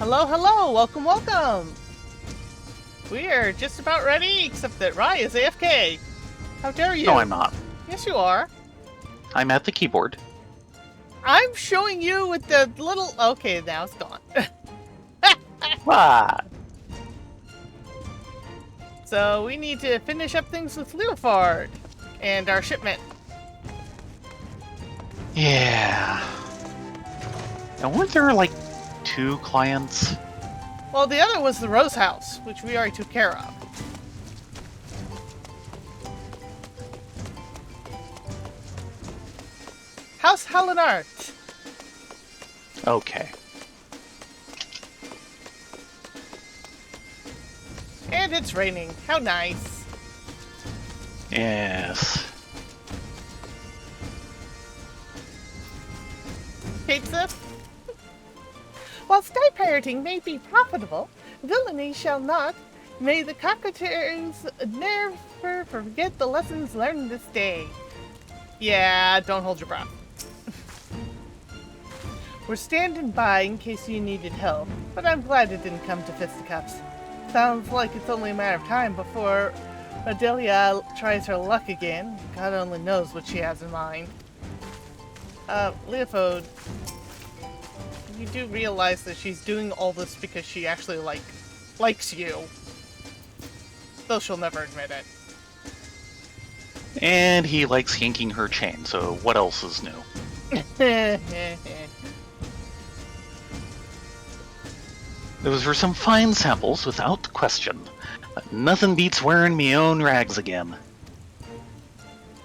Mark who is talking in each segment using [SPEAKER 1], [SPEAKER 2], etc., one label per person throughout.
[SPEAKER 1] Hello, hello, welcome, welcome! We are just about ready, except that Rye is AFK. How dare you?
[SPEAKER 2] No, I'm not.
[SPEAKER 1] Yes, you are.
[SPEAKER 2] I'm at the keyboard.
[SPEAKER 1] I'm showing you with the little... Okay, now it's gone.
[SPEAKER 2] Ah,
[SPEAKER 1] So we need to finish up things with Leofard and our shipment.
[SPEAKER 2] yeah. And weren't there like 2 clients?
[SPEAKER 1] Well, the other was the Rose House, which we already took care of. House Hallenart.
[SPEAKER 2] Okay.
[SPEAKER 1] And it's raining. How nice.
[SPEAKER 2] Yes.
[SPEAKER 1] Pizza? While sky pirating may be profitable, villainy shall not. May the cockatoos never forget the lessons learned this day. Yeah, don't hold your breath. We're standing by in case you needed help, but I'm glad it didn't come to fisticuffs. Sounds like it's only a matter of time before Adelia tries her luck again. God only knows what she has in mind. Leopold, you do realize that she's doing all this because she actually, likes you. Though she'll never admit it.
[SPEAKER 2] And he likes yanking her chain, so what else is new? Those were some fine samples, without question. But nothing beats wearing me own rags again.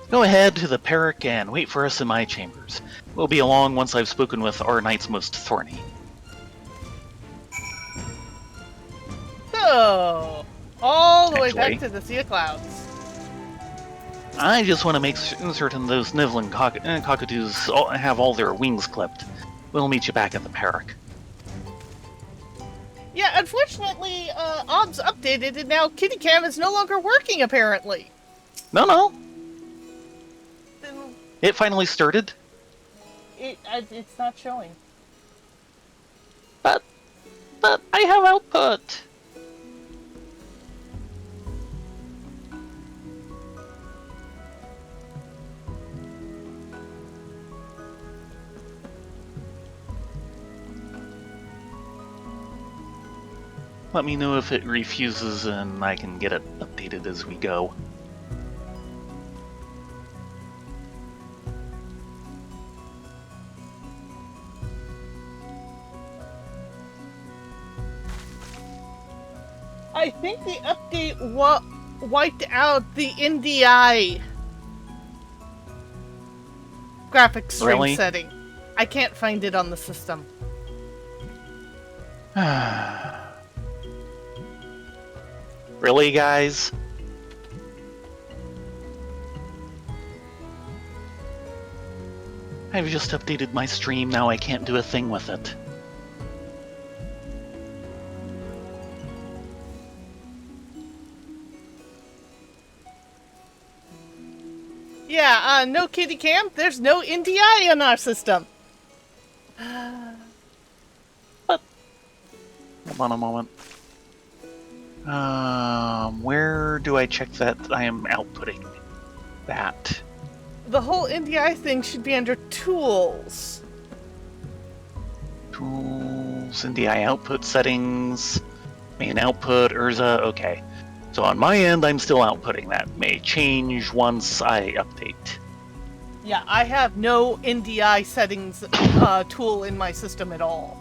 [SPEAKER 2] Go ahead to the Peric and wait for us in my chambers. We'll be along once I've spoken with our knight's most thorny.
[SPEAKER 1] So, all the way back
[SPEAKER 2] Actually,
[SPEAKER 1] to the Sea of Clouds.
[SPEAKER 2] I just want to make certain those nibbling cockatoos have all their wings clipped. We'll meet you back at the Peric.
[SPEAKER 1] Yeah, unfortunately, OBS updated and now Kitty Cam is no longer working, apparently.
[SPEAKER 2] No.
[SPEAKER 1] Then
[SPEAKER 2] It finally started.
[SPEAKER 1] it's not showing.
[SPEAKER 2] But I have output. Let me know if it refuses and I can get it updated as we go.
[SPEAKER 1] I think the update wiped out the NDI graphics string
[SPEAKER 2] Really?
[SPEAKER 1] setting. I can't find it on the system.
[SPEAKER 2] Really, guys? I've just updated my stream, now I can't do a thing with it.
[SPEAKER 1] Yeah, no Kitty Cam. There's no NDI in our system.
[SPEAKER 2] Hold on a moment. Where do I check that I am outputting that?
[SPEAKER 1] The whole NDI thing should be under Tools.
[SPEAKER 2] Tools, NDI output settings, main output, Urza, okay. So on my end, I'm still outputting that. May change once I update.
[SPEAKER 1] Yeah, I have no NDI settings tool in my system at all.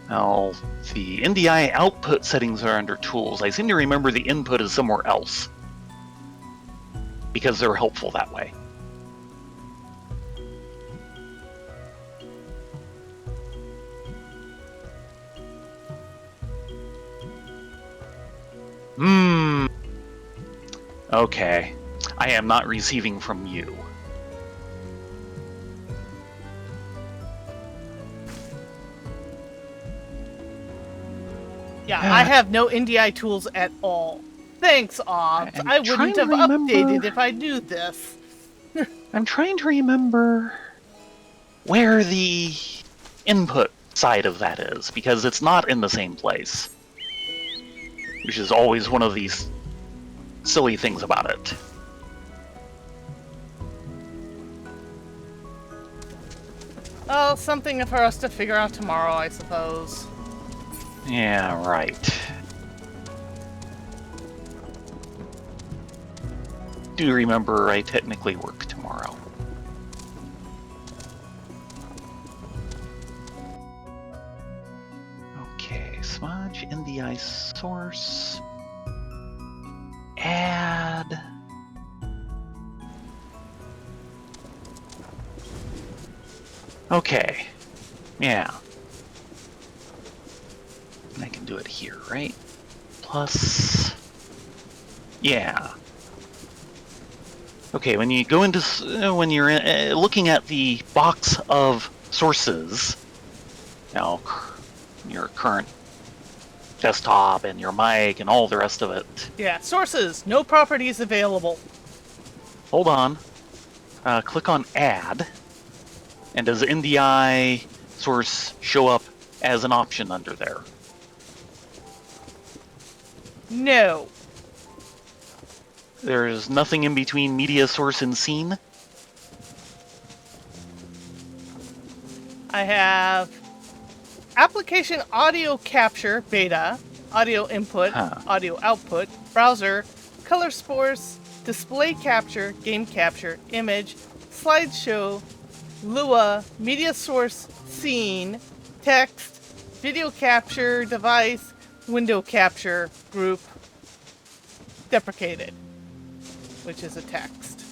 [SPEAKER 2] Now, the NDI output settings are under Tools. I seem to remember the input is somewhere else, because they're helpful that way. Okay. I am not receiving from you.
[SPEAKER 1] Yeah, I have no NDI tools at all. Thanks, OBS.
[SPEAKER 2] I'm
[SPEAKER 1] I wouldn't have updated if I knew this.
[SPEAKER 2] I'm trying to remember where the input side of that is, because it's not in the same place. Which is always one of these silly things about it.
[SPEAKER 1] Well, something for us to figure out tomorrow, I suppose.
[SPEAKER 2] Yeah, right. Do remember I technically work tomorrow. Okay, smudge in the ice source. Add. Okay. Yeah. And I can do it here, right? Plus. Yeah. Okay, when you go into when you're looking at the box of sources, now your current desktop and your mic and all the rest of it.
[SPEAKER 1] Yeah, sources, no properties available.
[SPEAKER 2] Hold on. Click on Add, and does NDI source show up as an option under there?
[SPEAKER 1] No.
[SPEAKER 2] There's nothing in between media source and scene?
[SPEAKER 1] I have application audio capture, beta, audio input, audio output, browser, color source, display capture, game capture, image, slideshow, Lua, media source, scene, text, video capture, device, window capture, group, deprecated, which is a text.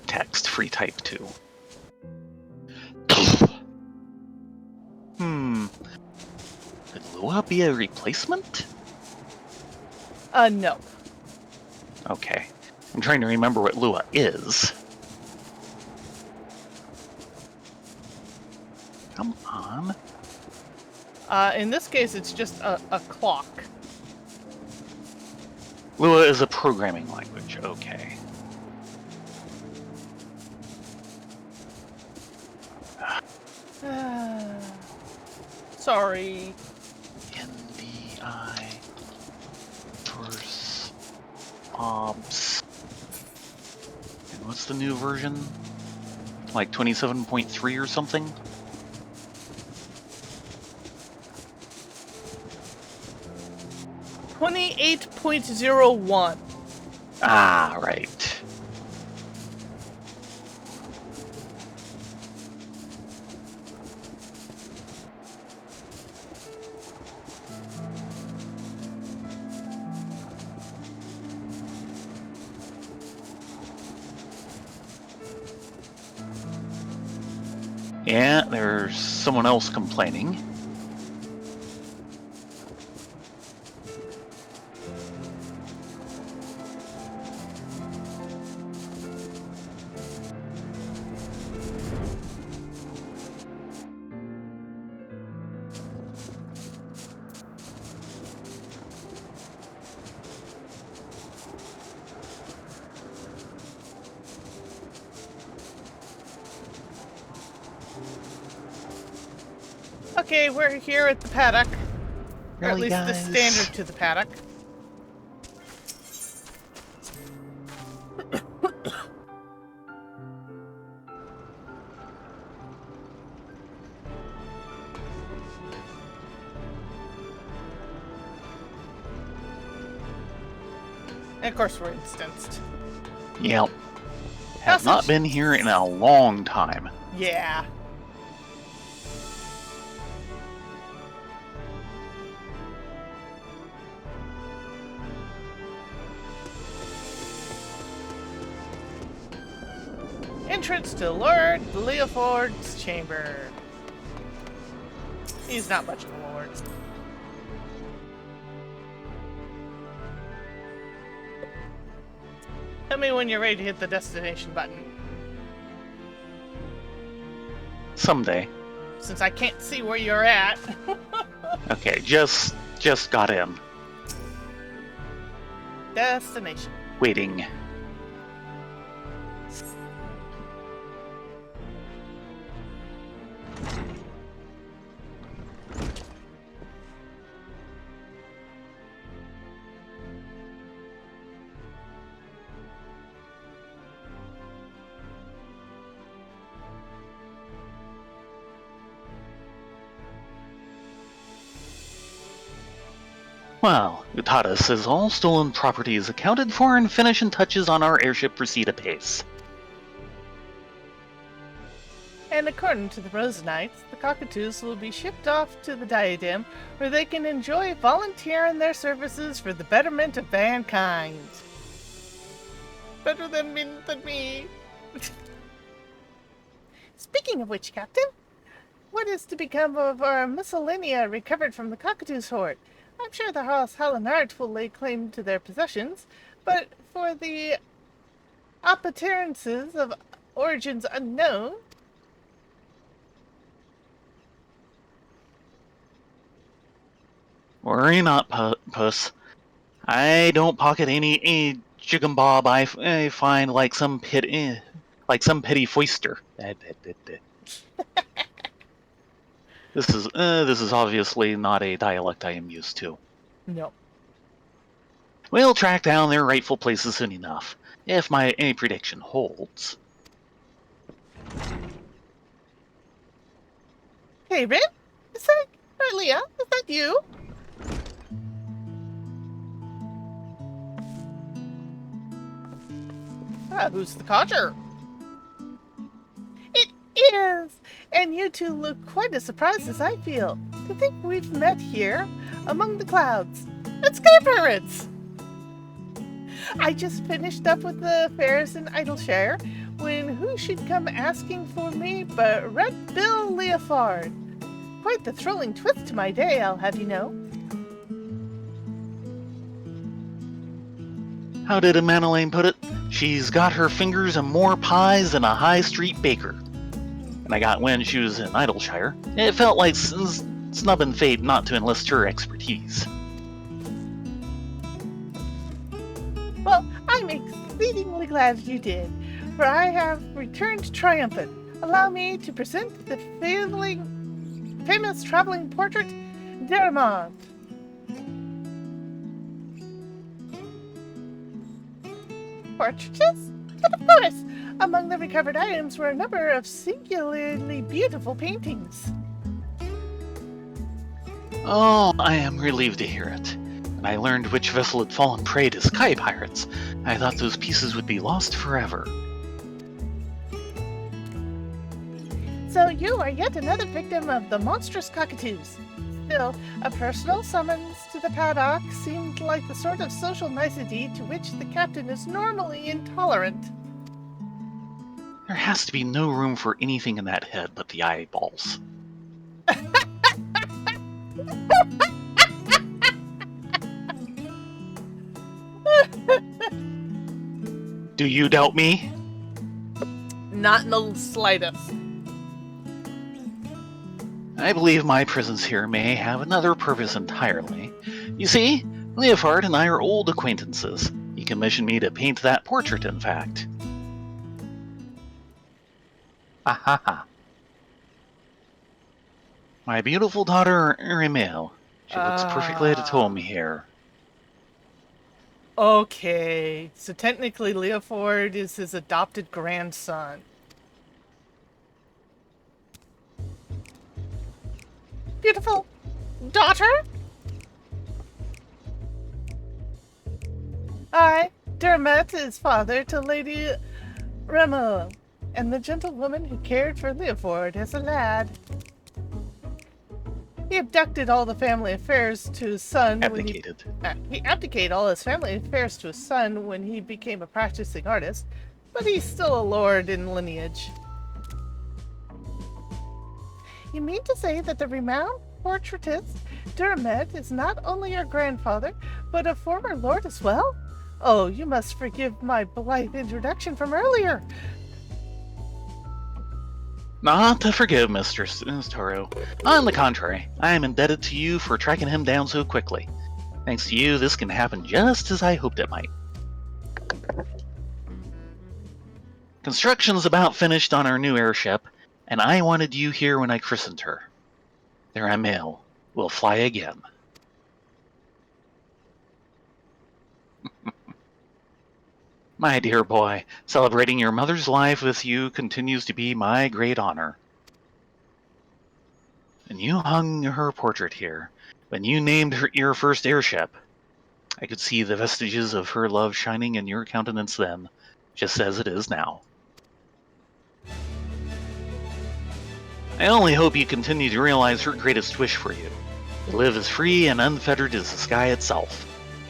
[SPEAKER 2] Text, free type 2. Could Lua be a replacement?
[SPEAKER 1] No.
[SPEAKER 2] Okay. I'm trying to remember what Lua is. Come on.
[SPEAKER 1] In this case, it's just a clock.
[SPEAKER 2] Lua is a programming language. Okay.
[SPEAKER 1] Sorry.
[SPEAKER 2] NDI source obs. And what's the new version? Like 27.3 or something?
[SPEAKER 1] .08.01.
[SPEAKER 2] Ah, right. Yeah, there's someone else complaining.
[SPEAKER 1] Okay, we're here at the paddock. Or at
[SPEAKER 2] Really,
[SPEAKER 1] least the
[SPEAKER 2] guys?
[SPEAKER 1] standard to the paddock. And of course we're instanced.
[SPEAKER 2] Yep. Have not been here in a long time.
[SPEAKER 1] Yeah. Entrance to Lord Leoford's chamber. He's not much of a lord. Tell me when you're ready to hit the destination button.
[SPEAKER 2] Someday.
[SPEAKER 1] Since I can't see where you're at.
[SPEAKER 2] Okay, just got in.
[SPEAKER 1] Destination.
[SPEAKER 2] Waiting. Well, you taught us says all stolen property is accounted for and finishing touches on our airship proceed apace.
[SPEAKER 1] And according to the Rosenites, the cockatoos will be shipped off to the Diadem, where they can enjoy volunteering their services for the betterment of mankind. Better than me. Speaking of which, Captain, what is to become of our miscellanea recovered from the cockatoos' hoard? I'm sure the House Hallinart will lay claim to their possessions, but for the appearances of origins unknown.
[SPEAKER 2] Worry not, puss. I don't pocket any chicken bob I find like some petty foister. This is obviously not a dialect I am used to.
[SPEAKER 1] No.
[SPEAKER 2] We'll track down their rightful places soon enough, if my prediction holds.
[SPEAKER 1] Hey, Rin? Is that Rylea? Is that you? Who's the codger? It is! And you two look quite as surprised as I feel. To think we've met here, among the clouds. It's Sky Pirates! I just finished up with the affairs in Idleshire, when who should come asking for me but Red Bill Leofard. Quite the thrilling twist to my day, I'll have you know.
[SPEAKER 2] How did Manolane put it? She's got her fingers in more pies than a high street baker. And I got when she was in Idleshire, it felt like snubbing fate not to enlist her expertise.
[SPEAKER 1] Well, I'm exceedingly glad you did, for I have returned triumphant. Allow me to present the famous traveling portrait, Deramond. Portraits? But of course! Among the recovered items were a number of singularly beautiful paintings.
[SPEAKER 2] Oh, I am relieved to hear it. When I learned which vessel had fallen prey to sky pirates, I thought those pieces would be lost forever.
[SPEAKER 1] So you are yet another victim of the monstrous cockatoos. Still, a personal summons to the paddock seemed like the sort of social nicety to which the captain is normally intolerant.
[SPEAKER 2] There has to be no room for anything in that head but the eyeballs. Do you doubt me?
[SPEAKER 1] Not in the slightest.
[SPEAKER 2] I believe my presence here may have another purpose entirely. You see, Leofard and I are old acquaintances. He commissioned me to paint that portrait, in fact. Ha. My beautiful daughter, Rylea. She looks perfectly at home here.
[SPEAKER 1] Okay, so technically Leofard is his adopted grandson. Beautiful daughter? I, Dermot, is father to Lady Remo, and the gentlewoman who cared for Leofard as a lad. He abducted all the family affairs to his son.
[SPEAKER 2] Abdicated.
[SPEAKER 1] He abdicated all his family affairs to his son when he became a practicing artist, but he's still a lord in lineage. You mean to say that the renowned portraitist Dermot is not only your grandfather, but a former lord as well? Oh, you must forgive my blithe introduction from earlier.
[SPEAKER 2] Not to forgive, Mistress Toro. On the contrary, I am indebted to you for tracking him down so quickly. Thanks to you, this can happen just as I hoped it might. Construction's about finished on our new airship, and I wanted you here when I christened her. There I'm ill. We'll fly again. My dear boy, celebrating your mother's life with you continues to be my great honor. And you hung her portrait here. When you named your first airship, I could see the vestiges of her love shining in your countenance then, just as it is now. I only hope you continue to realize her greatest wish for you, to live as free and unfettered as the sky itself.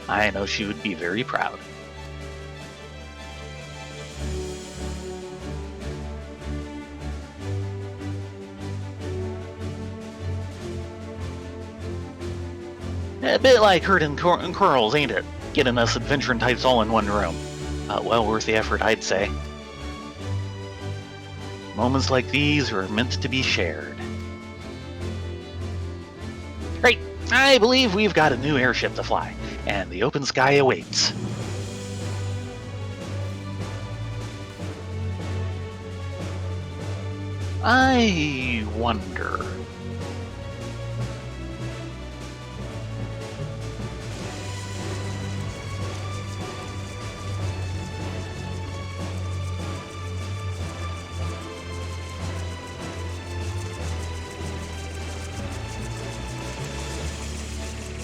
[SPEAKER 2] I know she would be very proud. A bit like herding corals, ain't it? Getting us adventuring types all in one room. Well worth the effort, I'd say. Moments like these are meant to be shared. Great! I believe we've got a new airship to fly, and the open sky awaits. I wonder...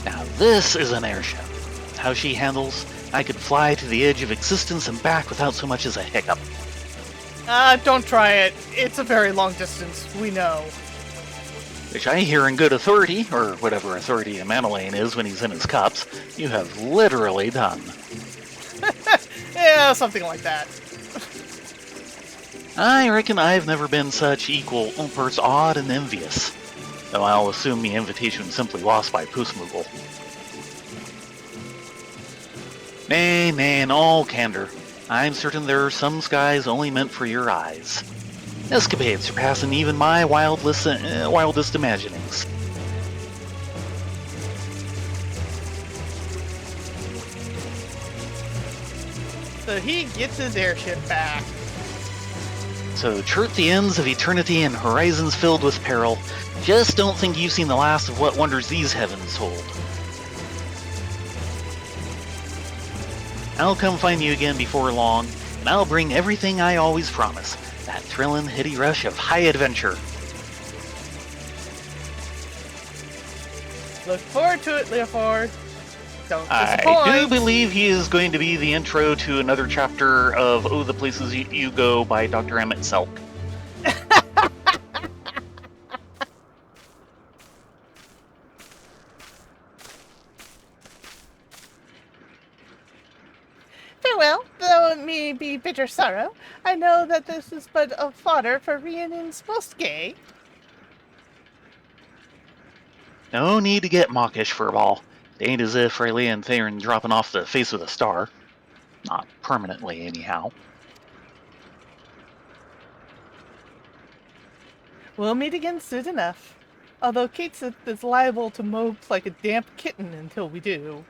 [SPEAKER 2] Now this is an airship. How she handles, I could fly to the edge of existence and back without so much as a hiccup.
[SPEAKER 1] Don't try it. It's a very long distance, we know.
[SPEAKER 2] Which I hear in good authority, or whatever authority a Manolane is when he's in his cups, you have literally done.
[SPEAKER 1] Yeah, something like that.
[SPEAKER 2] I reckon I've never been such equal parts awed and envious, though I'll assume the invitation was simply lost by Pussmoogle. Nay, in all candor, I'm certain there are some skies only meant for your eyes. Escapades surpassing even my wildest imaginings.
[SPEAKER 1] So he gets his airship back.
[SPEAKER 2] So chart the ends of eternity and horizons filled with peril. Just don't think you've seen the last of what wonders these heavens hold. I'll come find you again before long, and I'll bring everything I always promise. That thrilling, heady rush of high adventure.
[SPEAKER 1] Look forward to it, Leoford. Don't
[SPEAKER 2] I
[SPEAKER 1] disappoint.
[SPEAKER 2] do believe he is going to be the intro to another chapter of Oh, the Places You Go by Dr. Emmett Selk.
[SPEAKER 1] Farewell, though it may be bitter sorrow, I know that this is but a fodder for reunions most gay.
[SPEAKER 2] No need to get mawkish, Furball. It ain't as if Rylea and Thayrin dropping off the face of the star. Not permanently, anyhow.
[SPEAKER 1] We'll meet again soon enough. Although Katesith is liable to mope like a damp kitten until we do.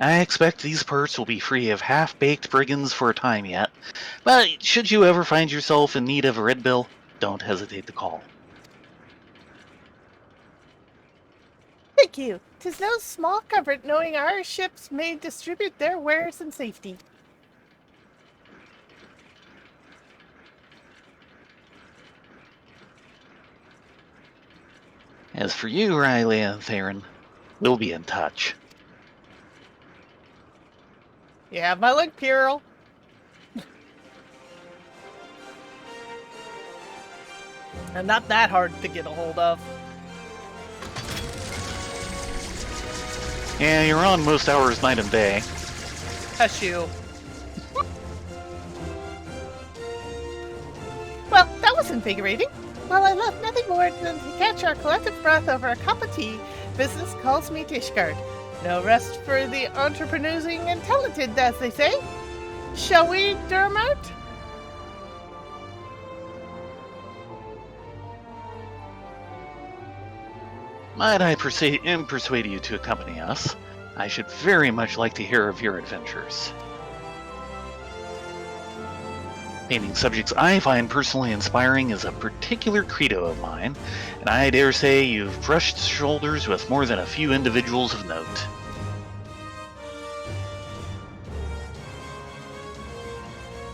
[SPEAKER 2] I expect these parts will be free of half-baked brigands for a time yet, but should you ever find yourself in need of a red bill, don't hesitate to call.
[SPEAKER 1] Thank you. 'Tis no small comfort knowing our ships may distribute their wares in safety.
[SPEAKER 2] As for you, Rylea and Thayrin, we'll be in touch.
[SPEAKER 1] You have my link, Pyrrell. And not that hard to get a hold of.
[SPEAKER 2] Yeah, you're on most hours night and day.
[SPEAKER 1] Hush you. Well, that was invigorating. While I love nothing more than to catch our collective breath over a cup of tea, business calls me to Ishgard. No rest for the entrepreneuring and talented, as they say. Shall we, Dermot?
[SPEAKER 2] Might I persuade you to accompany us? I should very much like to hear of your adventures. Painting subjects I find personally inspiring is a particular credo of mine, and I dare say you've brushed shoulders with more than a few individuals of note.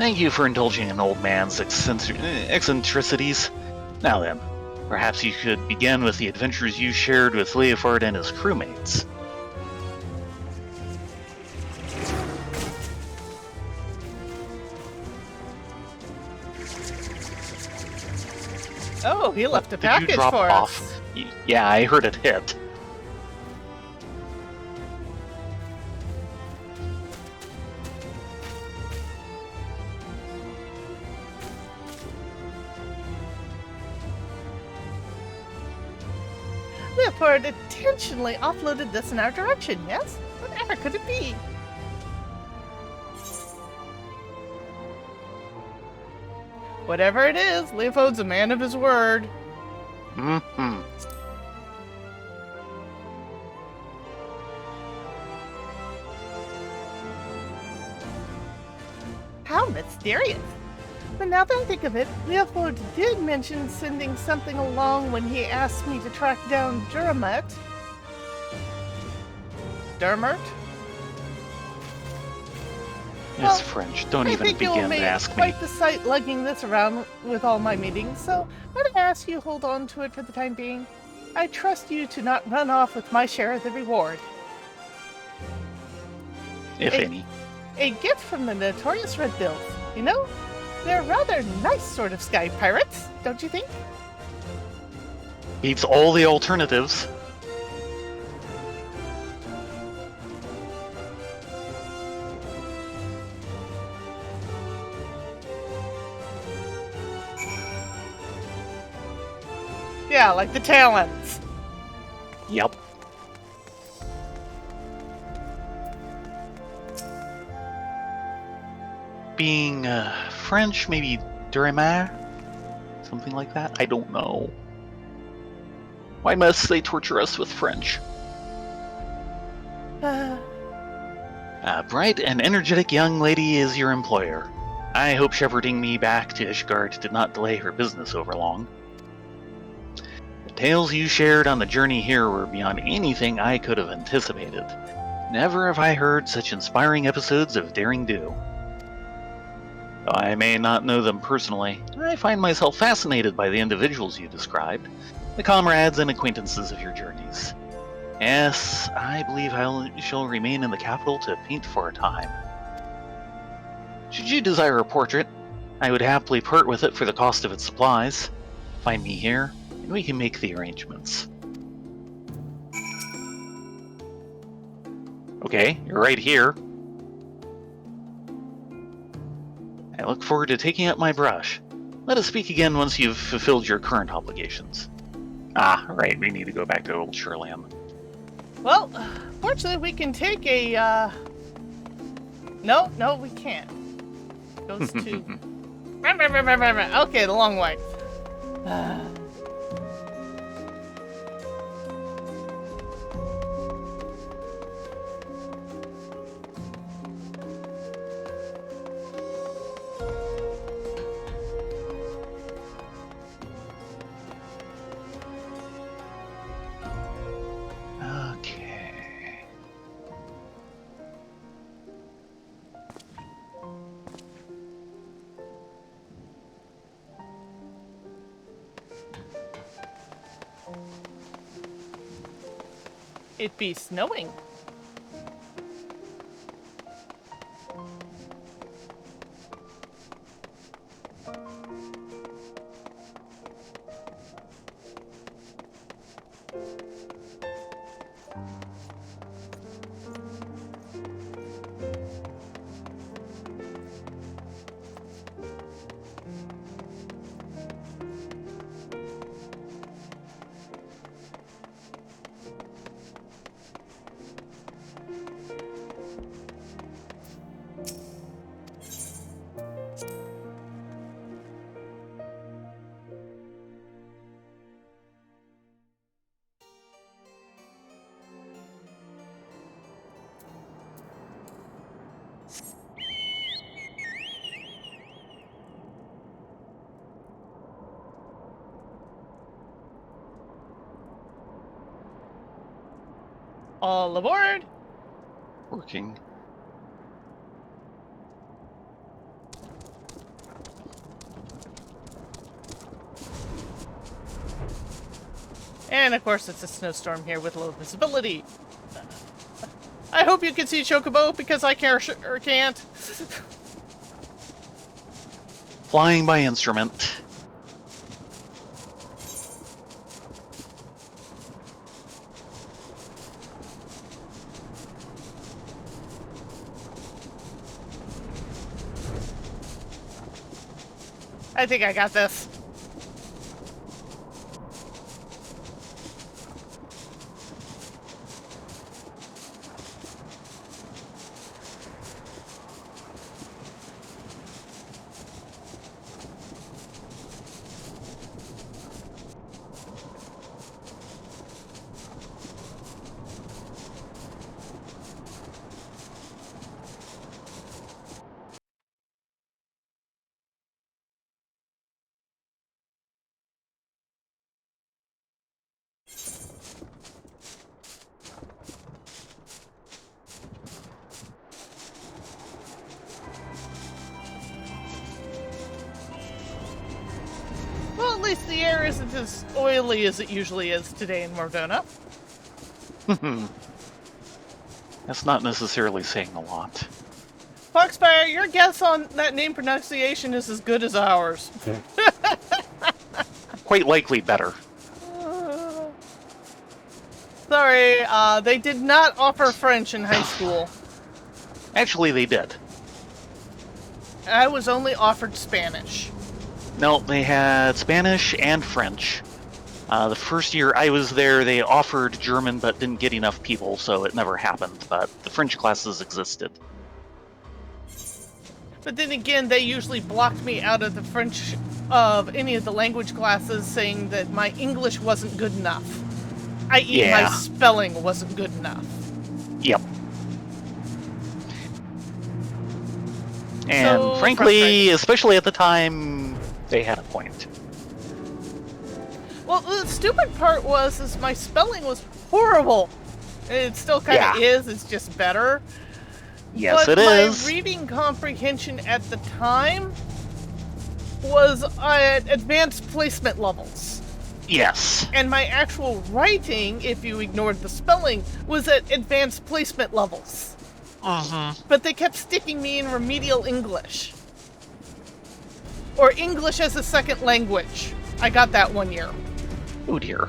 [SPEAKER 2] Thank you for indulging an old man's eccentricities. Now then, perhaps you could begin with the adventures you shared with Leofard and his crewmates.
[SPEAKER 1] Oh, he left a
[SPEAKER 2] Did you
[SPEAKER 1] package
[SPEAKER 2] drop
[SPEAKER 1] for
[SPEAKER 2] off?
[SPEAKER 1] us.
[SPEAKER 2] Yeah, I heard it hit.
[SPEAKER 1] Leopard intentionally offloaded this in our direction, yes? Whatever could it be? Whatever it is, Leopold's a man of his word.
[SPEAKER 2] Mm-hmm.
[SPEAKER 1] How mysterious. But now that I think of it, Leopold did mention sending something along when he asked me to track down Duramet. Dermert?
[SPEAKER 2] It's
[SPEAKER 1] Well,
[SPEAKER 2] French. Don't
[SPEAKER 1] I
[SPEAKER 2] even
[SPEAKER 1] think you'll
[SPEAKER 2] begin to
[SPEAKER 1] make
[SPEAKER 2] ask me.
[SPEAKER 1] quite the sight lugging this around with all my meetings, so I'd ask you hold on to it for the time being. I trust you to not run off with my share of the reward.
[SPEAKER 2] If any.
[SPEAKER 1] A gift from the notorious Red Bills. You know, they're rather nice sort of sky pirates, don't you think?
[SPEAKER 2] Beats all the alternatives.
[SPEAKER 1] Yeah, like the talents.
[SPEAKER 2] Yep. Being French, maybe Duramer? Something like that? I don't know. Why must they torture us with French? A bright and energetic young lady is your employer. I hope shepherding me back to Ishgard did not delay her business over long. The tales you shared on the journey here were beyond anything I could have anticipated. Never have I heard such inspiring episodes of daring do. Though I may not know them personally, I find myself fascinated by the individuals you described, the comrades and acquaintances of your journeys. Yes, I believe I shall remain in the capital to paint for a time. Should you desire a portrait, I would happily part with it for the cost of its supplies. Find me here, and we can make the arrangements. Okay, you're right here. I look forward to taking up my brush. Let us speak again once you've fulfilled your current obligations. Ah, right, we need to go back to Old Shoreland.
[SPEAKER 1] Well, fortunately we can take a, No, we can't. Goes to... Okay, the long way.
[SPEAKER 2] Okay.
[SPEAKER 1] It be snowing. All aboard!
[SPEAKER 2] Working.
[SPEAKER 1] And of course, it's a snowstorm here with low visibility. I hope you can see Chocobo because I can't.
[SPEAKER 2] Flying by instrument.
[SPEAKER 1] I think I got this. Well, at least the air isn't as oily as it usually is today in Mordona.
[SPEAKER 2] That's not necessarily saying a lot.
[SPEAKER 1] Foxfire, your guess on that name pronunciation is as good as ours.
[SPEAKER 2] Quite likely better.
[SPEAKER 1] Sorry, they did not offer French in high school.
[SPEAKER 2] Actually, they did.
[SPEAKER 1] I was only offered Spanish.
[SPEAKER 2] No, they had Spanish and French. The first year I was there, they offered German but didn't get enough people, so it never happened. But the French classes existed.
[SPEAKER 1] But then again, they usually blocked me out of the French, of any of the language classes, saying that my English wasn't good enough. I.e., my spelling wasn't good enough.
[SPEAKER 2] Yep. And so frankly, especially at the time, they had a point.
[SPEAKER 1] Well, the stupid part is my spelling was horrible. It still kind of is, it's just better.
[SPEAKER 2] Yes,
[SPEAKER 1] but
[SPEAKER 2] it is.
[SPEAKER 1] My reading comprehension at the time was at advanced placement levels.
[SPEAKER 2] Yes.
[SPEAKER 1] And my actual writing, if you ignored the spelling, was at advanced placement levels. But they kept sticking me in remedial English. Or English as a second language. I got that one year.
[SPEAKER 2] Oh dear.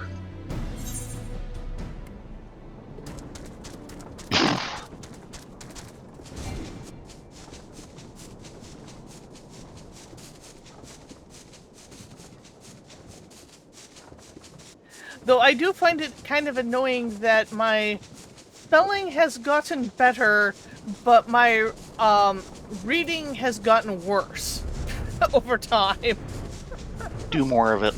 [SPEAKER 1] Though I do find it kind of annoying that my spelling has gotten better, but my reading has gotten worse over time.
[SPEAKER 2] Do more of it.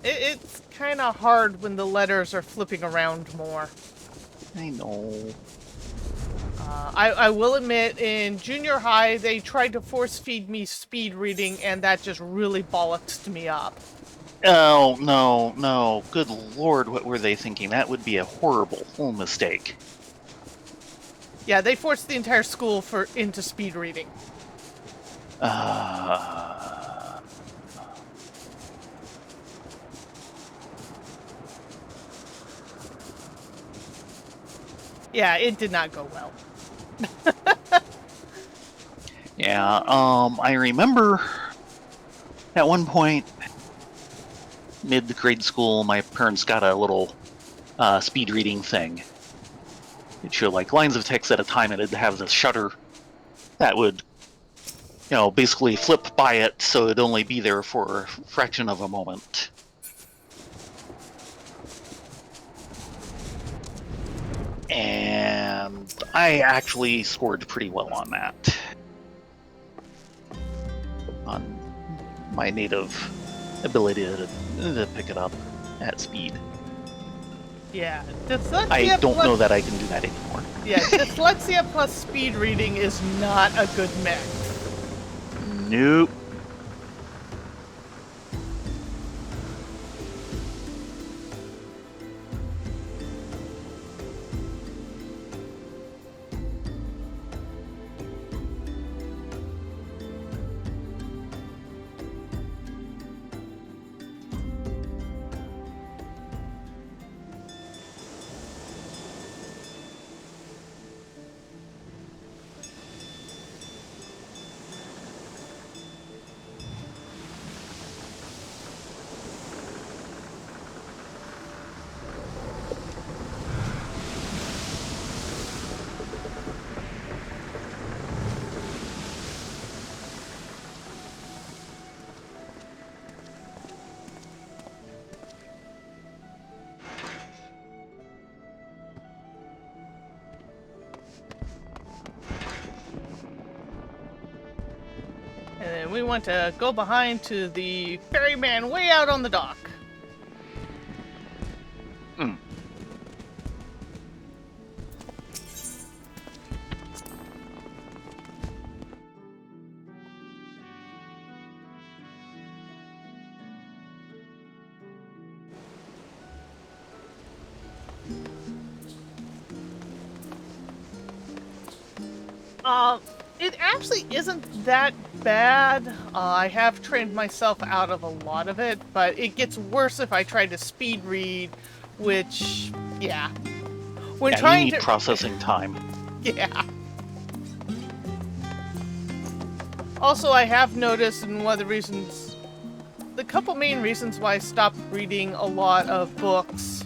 [SPEAKER 1] It's kind of hard when the letters are flipping around more.
[SPEAKER 2] I know.
[SPEAKER 1] I will admit, in junior high, they tried to force feed me speed reading, and that just really bollocksed me up.
[SPEAKER 2] Oh, no. Good lord, what were they thinking? That would be a horrible mistake.
[SPEAKER 1] Yeah, they forced the entire school into speed reading. Yeah, it did not go well.
[SPEAKER 2] Yeah, I remember at one point, mid-grade school, my parents got a little speed reading thing. It'd show like lines of text at a time, and it'd have the shutter that would, basically flip by it, so it'd only be there for a fraction of a moment. And I actually scored pretty well on that. On my native ability to pick it up at speed.
[SPEAKER 1] Yeah, dyslexia
[SPEAKER 2] I don't know that I can do that anymore.
[SPEAKER 1] Yeah, dyslexia plus speed reading is not a good mix.
[SPEAKER 2] Nope.
[SPEAKER 1] And then we want to go behind to the ferryman way out on the dock.
[SPEAKER 2] Hmm.
[SPEAKER 1] It actually isn't that bad. I have trained myself out of a lot of it, but it gets worse if I try to speed read, which, yeah. When
[SPEAKER 2] Yeah, you
[SPEAKER 1] trying
[SPEAKER 2] need
[SPEAKER 1] to
[SPEAKER 2] processing time.
[SPEAKER 1] Yeah. Also, I have noticed, and one of the reasons, the couple main reasons why I stopped reading a lot of books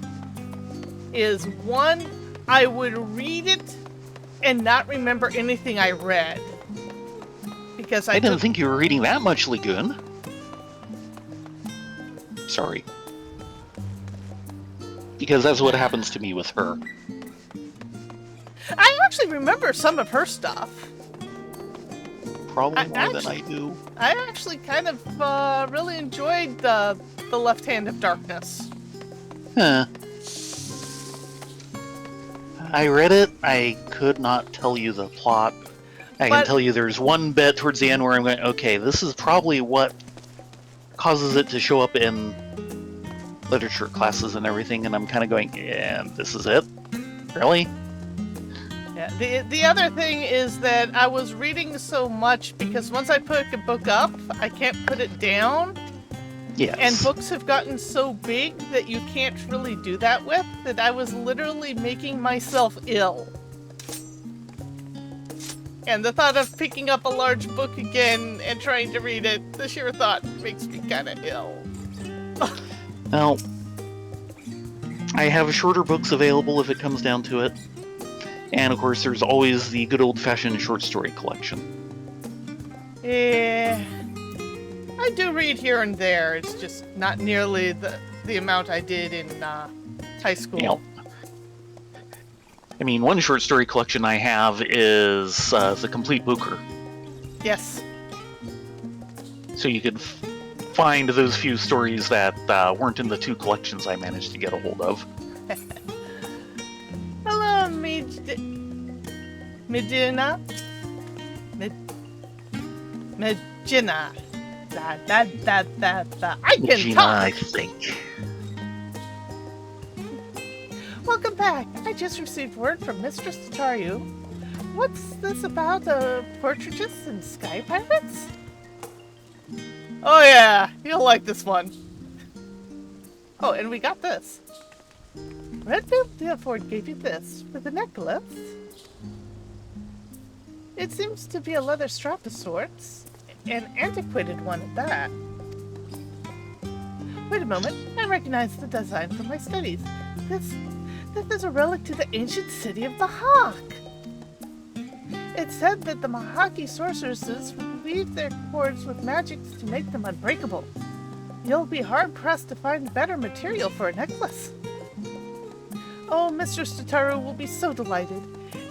[SPEAKER 1] is one, I would read it and not remember anything I read. Because
[SPEAKER 2] I didn't think you were reading that much, Lagoon. Sorry. Because that's what happens to me with her.
[SPEAKER 1] I actually remember some of her stuff.
[SPEAKER 2] Probably more than I do.
[SPEAKER 1] I actually kind of really enjoyed the Left Hand of Darkness.
[SPEAKER 2] Huh. I read it. I could not tell you the plot. I can tell you there's one bit towards the end where I'm going, okay, this is probably what causes it to show up in literature classes and everything, and I'm kind of going, yeah, this is it? Really?
[SPEAKER 1] Yeah. The other thing is that I was reading so much because once I pick a book up, I can't put it down.
[SPEAKER 2] Yes.
[SPEAKER 1] And books have gotten so big that you can't really do that with, that I was literally making myself ill. And the thought of picking up a large book again and trying to read it, the sheer thought makes me kind of ill.
[SPEAKER 2] Well, I have shorter books available if it comes down to it. And of course, there's always the good old-fashioned short story collection.
[SPEAKER 1] Yeah. I do read here and there. It's just not nearly the amount I did in high school.
[SPEAKER 2] You know, I mean, one short story collection I have is The Complete Booker.
[SPEAKER 1] Yes. So
[SPEAKER 2] you could find those few stories that weren't in the two collections I managed to get a hold of.
[SPEAKER 1] Hello, Medina. Medina. I can
[SPEAKER 2] Gina,
[SPEAKER 1] talk.
[SPEAKER 2] I think.
[SPEAKER 1] Welcome back. I just received word from Mistress Tataru. What's this about portraitures and sky pirates? Oh yeah, you'll like this one. Oh, and we got this. Redfield Theoford gave you this for the necklace. It seems to be a leather strap of sorts. An antiquated one at that. Wait a moment, I recognize the design from my studies. This is a relic to the ancient city of the Hawk. It's said that the Mahaki sorceresses weave their cords with magics to make them unbreakable. You'll be hard-pressed to find better material for a necklace. Oh, Mistress Tataru will be so delighted.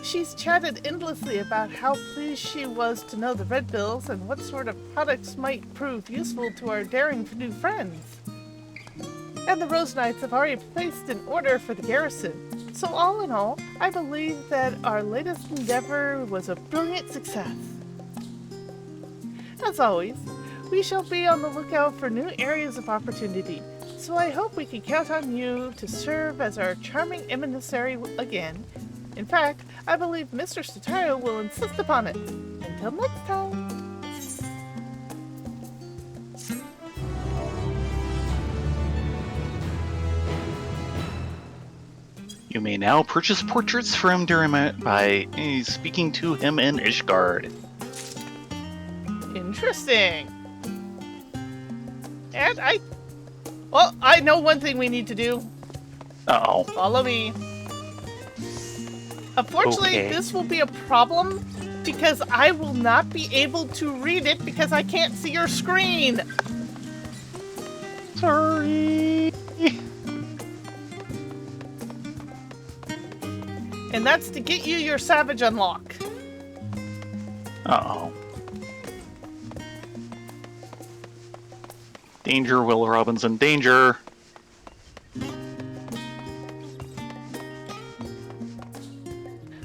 [SPEAKER 1] She's chatted endlessly about how pleased she was to know the Red Bills and what sort of products might prove useful to our daring new friends. And the Rose Knights have already placed an order for the garrison. So all in all, I believe that our latest endeavor was a brilliant success. As always, we shall be on the lookout for new areas of opportunity, so I hope we can count on you to serve as our charming emissary again. In fact, I believe Mr. Tataru will insist upon it. Until next time.
[SPEAKER 2] You may now purchase portraits from Durimat by speaking to him in Ishgard.
[SPEAKER 1] Interesting. And I know one thing we need to do.
[SPEAKER 2] Uh-oh.
[SPEAKER 1] Follow me. Unfortunately,
[SPEAKER 2] Okay.
[SPEAKER 1] This will be a problem because I will not be able to read it because I can't see your screen.
[SPEAKER 2] Sorry.
[SPEAKER 1] And that's to get you your Savage unlock.
[SPEAKER 2] Uh-oh. Danger, Will Robinson, danger.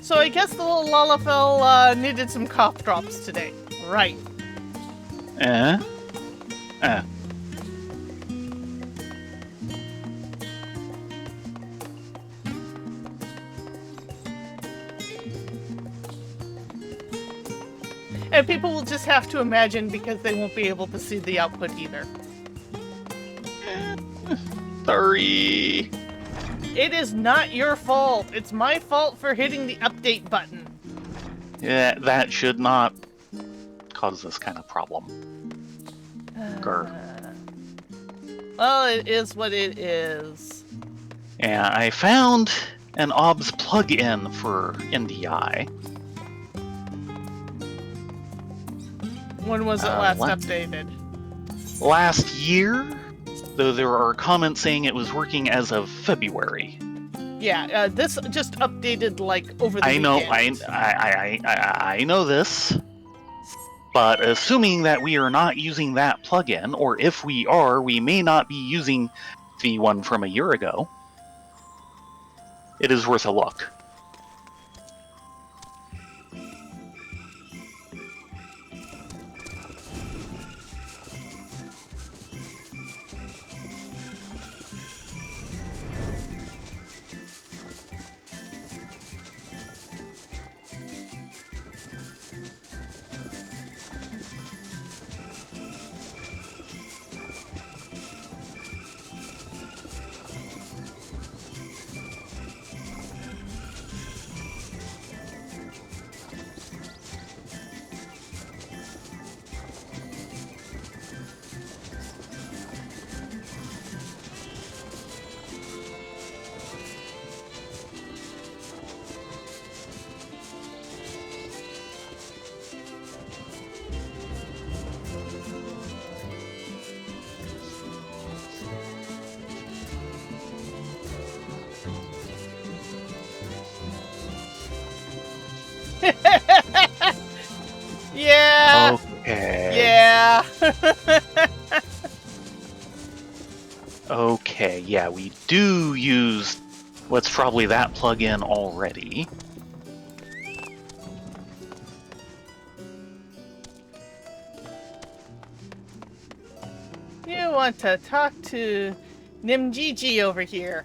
[SPEAKER 1] So I guess the little Lalafell needed some cough drops today. Right.
[SPEAKER 2] Eh?
[SPEAKER 1] And people will just have to imagine because they won't be able to see the output either.
[SPEAKER 2] Sorry.
[SPEAKER 1] It is not your fault. It's my fault for hitting the update button.
[SPEAKER 2] Yeah, that should not cause this kind of problem. Grr.
[SPEAKER 1] Well, it is what it is.
[SPEAKER 2] Yeah, I found an OBS plugin for NDI.
[SPEAKER 1] When was it last updated?
[SPEAKER 2] Last year, though there are comments saying it was working as of February.
[SPEAKER 1] Yeah, this just updated like over the weekend.
[SPEAKER 2] I know this, but assuming that we are not using that plugin, or if we are, we may not be using the one from a year ago. It is worth a look.
[SPEAKER 1] Yeah.
[SPEAKER 2] Okay.
[SPEAKER 1] Yeah.
[SPEAKER 2] Okay, yeah, we do use what's probably that plugin already.
[SPEAKER 1] You want to talk to Nimgigi over here.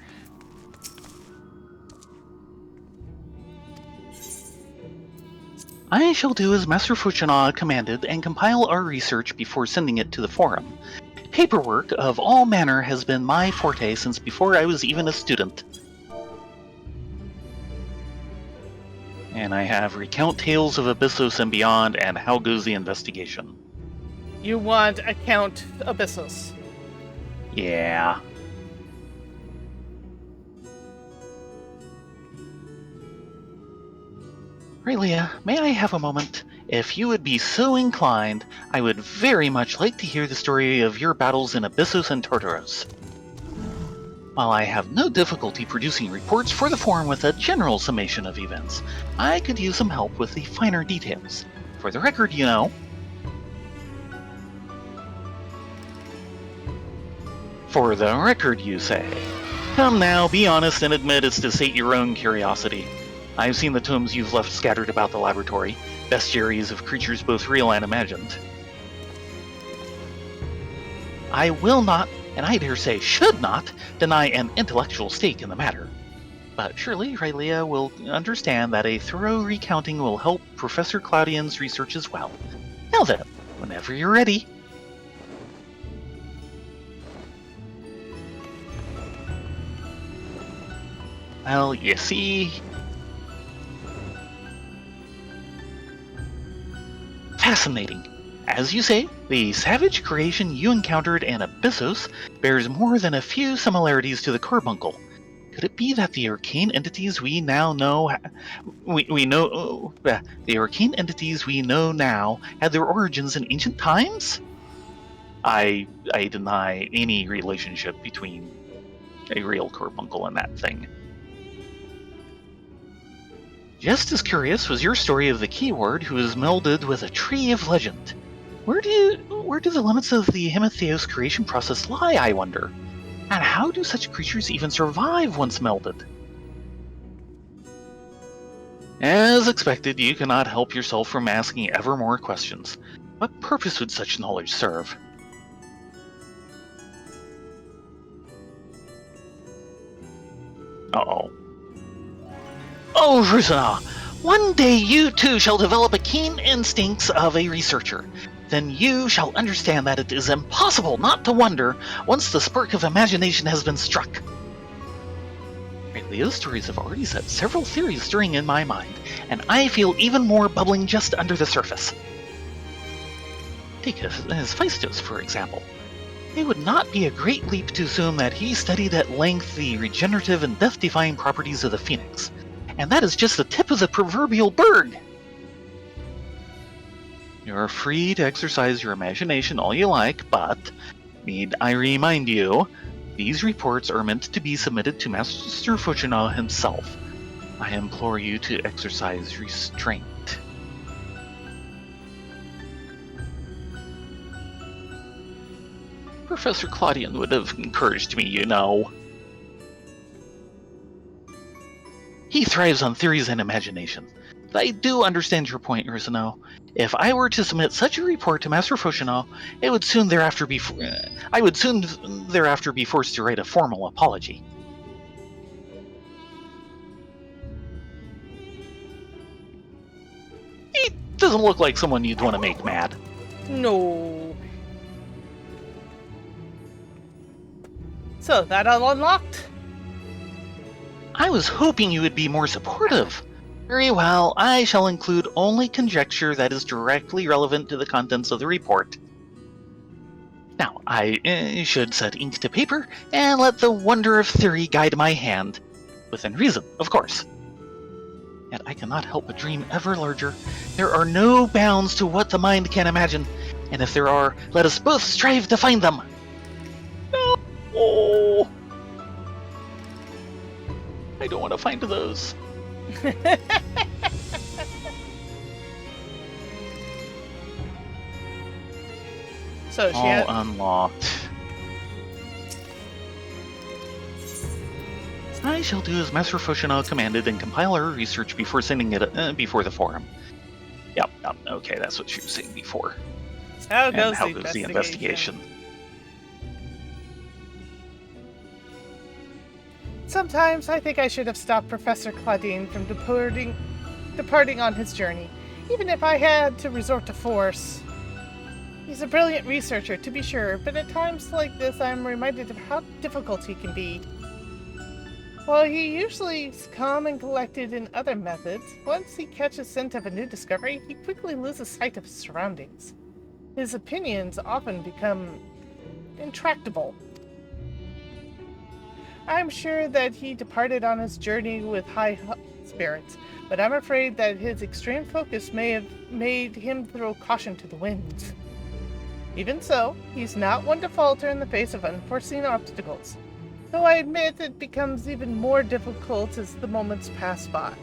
[SPEAKER 2] I shall do as Master Fuchina commanded and compile our research before sending it to the forum. Paperwork of all manner has been my forte since before I was even a student. And I have Recount Tales of Abyssos and Beyond and How Goes the Investigation.
[SPEAKER 1] You want Account Abyssos.
[SPEAKER 2] Yeah. Rylea, may I have a moment? If you would be so inclined, I would very much like to hear the story of your battles in Abyssos and Tartaros. While I have no difficulty producing reports for the forum with a general summation of events, I could use some help with the finer details. For the record, you know. For the record, you say. Come now, be honest and admit it's to sate your own curiosity. I've seen the tomes you've left scattered about the laboratory, bestiaries of creatures both real and imagined. I will not, and I dare say should not, deny an intellectual stake in the matter. But surely Rylea will understand that a thorough recounting will help Professor Claudian's research as well. Now then, whenever you're ready. Well, you see... Fascinating. As you say, the savage creation you encountered in Abyssos bears more than a few similarities to the carbuncle. Could it be that the arcane entities we now know the arcane entities we know now had their origins in ancient times? I deny any relationship between a real carbuncle and that thing. Just as curious was your story of the keyword who was melded with a tree of legend. Where do the limits of the Hematheos creation process lie, I wonder? And how do such creatures even survive once melded? As expected, you cannot help yourself from asking ever more questions. What purpose would such knowledge serve? Uh-oh. Oh, Ruzana! One day you too shall develop a keen instincts of a researcher. Then you shall understand that it is impossible not to wonder once the spark of imagination has been struck. Leo's stories have already set several theories stirring in my mind, and I feel even more bubbling just under the surface. Take Hephaestus, for example. It would not be a great leap to assume that he studied at length the regenerative and death-defying properties of the phoenix, and that is just the tip of the proverbial bird. You are free to exercise your imagination all you like, but, need I remind you, these reports are meant to be submitted to Master Fujino himself. I implore you to exercise restraint. Professor Claudian would have encouraged me, you know. He thrives on theories and imagination. But I do understand your point, Ursino. If I were to submit such a report to Master Fujino, I would soon thereafter be forced to write a formal apology. He doesn't look like someone you'd want to make mad.
[SPEAKER 1] No. So, that all unlocked?
[SPEAKER 2] I was hoping you would be more supportive. Very well, I shall include only conjecture that is directly relevant to the contents of the report. Now, I should set ink to paper and let the wonder of theory guide my hand. Within reason, of course. Yet I cannot help but dream ever larger. There are no bounds to what the mind can imagine, and if there are, let us both strive to find them. No. Oh. I don't want to find those.
[SPEAKER 1] So she
[SPEAKER 2] all unlocked. I shall do as Master Fushino commanded and compile our research before sending it before the forum. Yep, okay, that's what she was saying before.
[SPEAKER 1] How goes
[SPEAKER 2] the investigation?
[SPEAKER 1] Sometimes I think I should have stopped Professor Claudine from departing on his journey, even if I had to resort to force. He's a brilliant researcher, to be sure, but at times like this I am reminded of how difficult he can be. While he usually is calm and collected in other methods, once he catches scent of a new discovery, he quickly loses sight of his surroundings. His opinions often become intractable. I'm sure that he departed on his journey with high spirits, but I'm afraid that his extreme focus may have made him throw caution to the winds. Even so, he's not one to falter in the face of unforeseen obstacles, though I admit it becomes even more difficult as the moments pass by.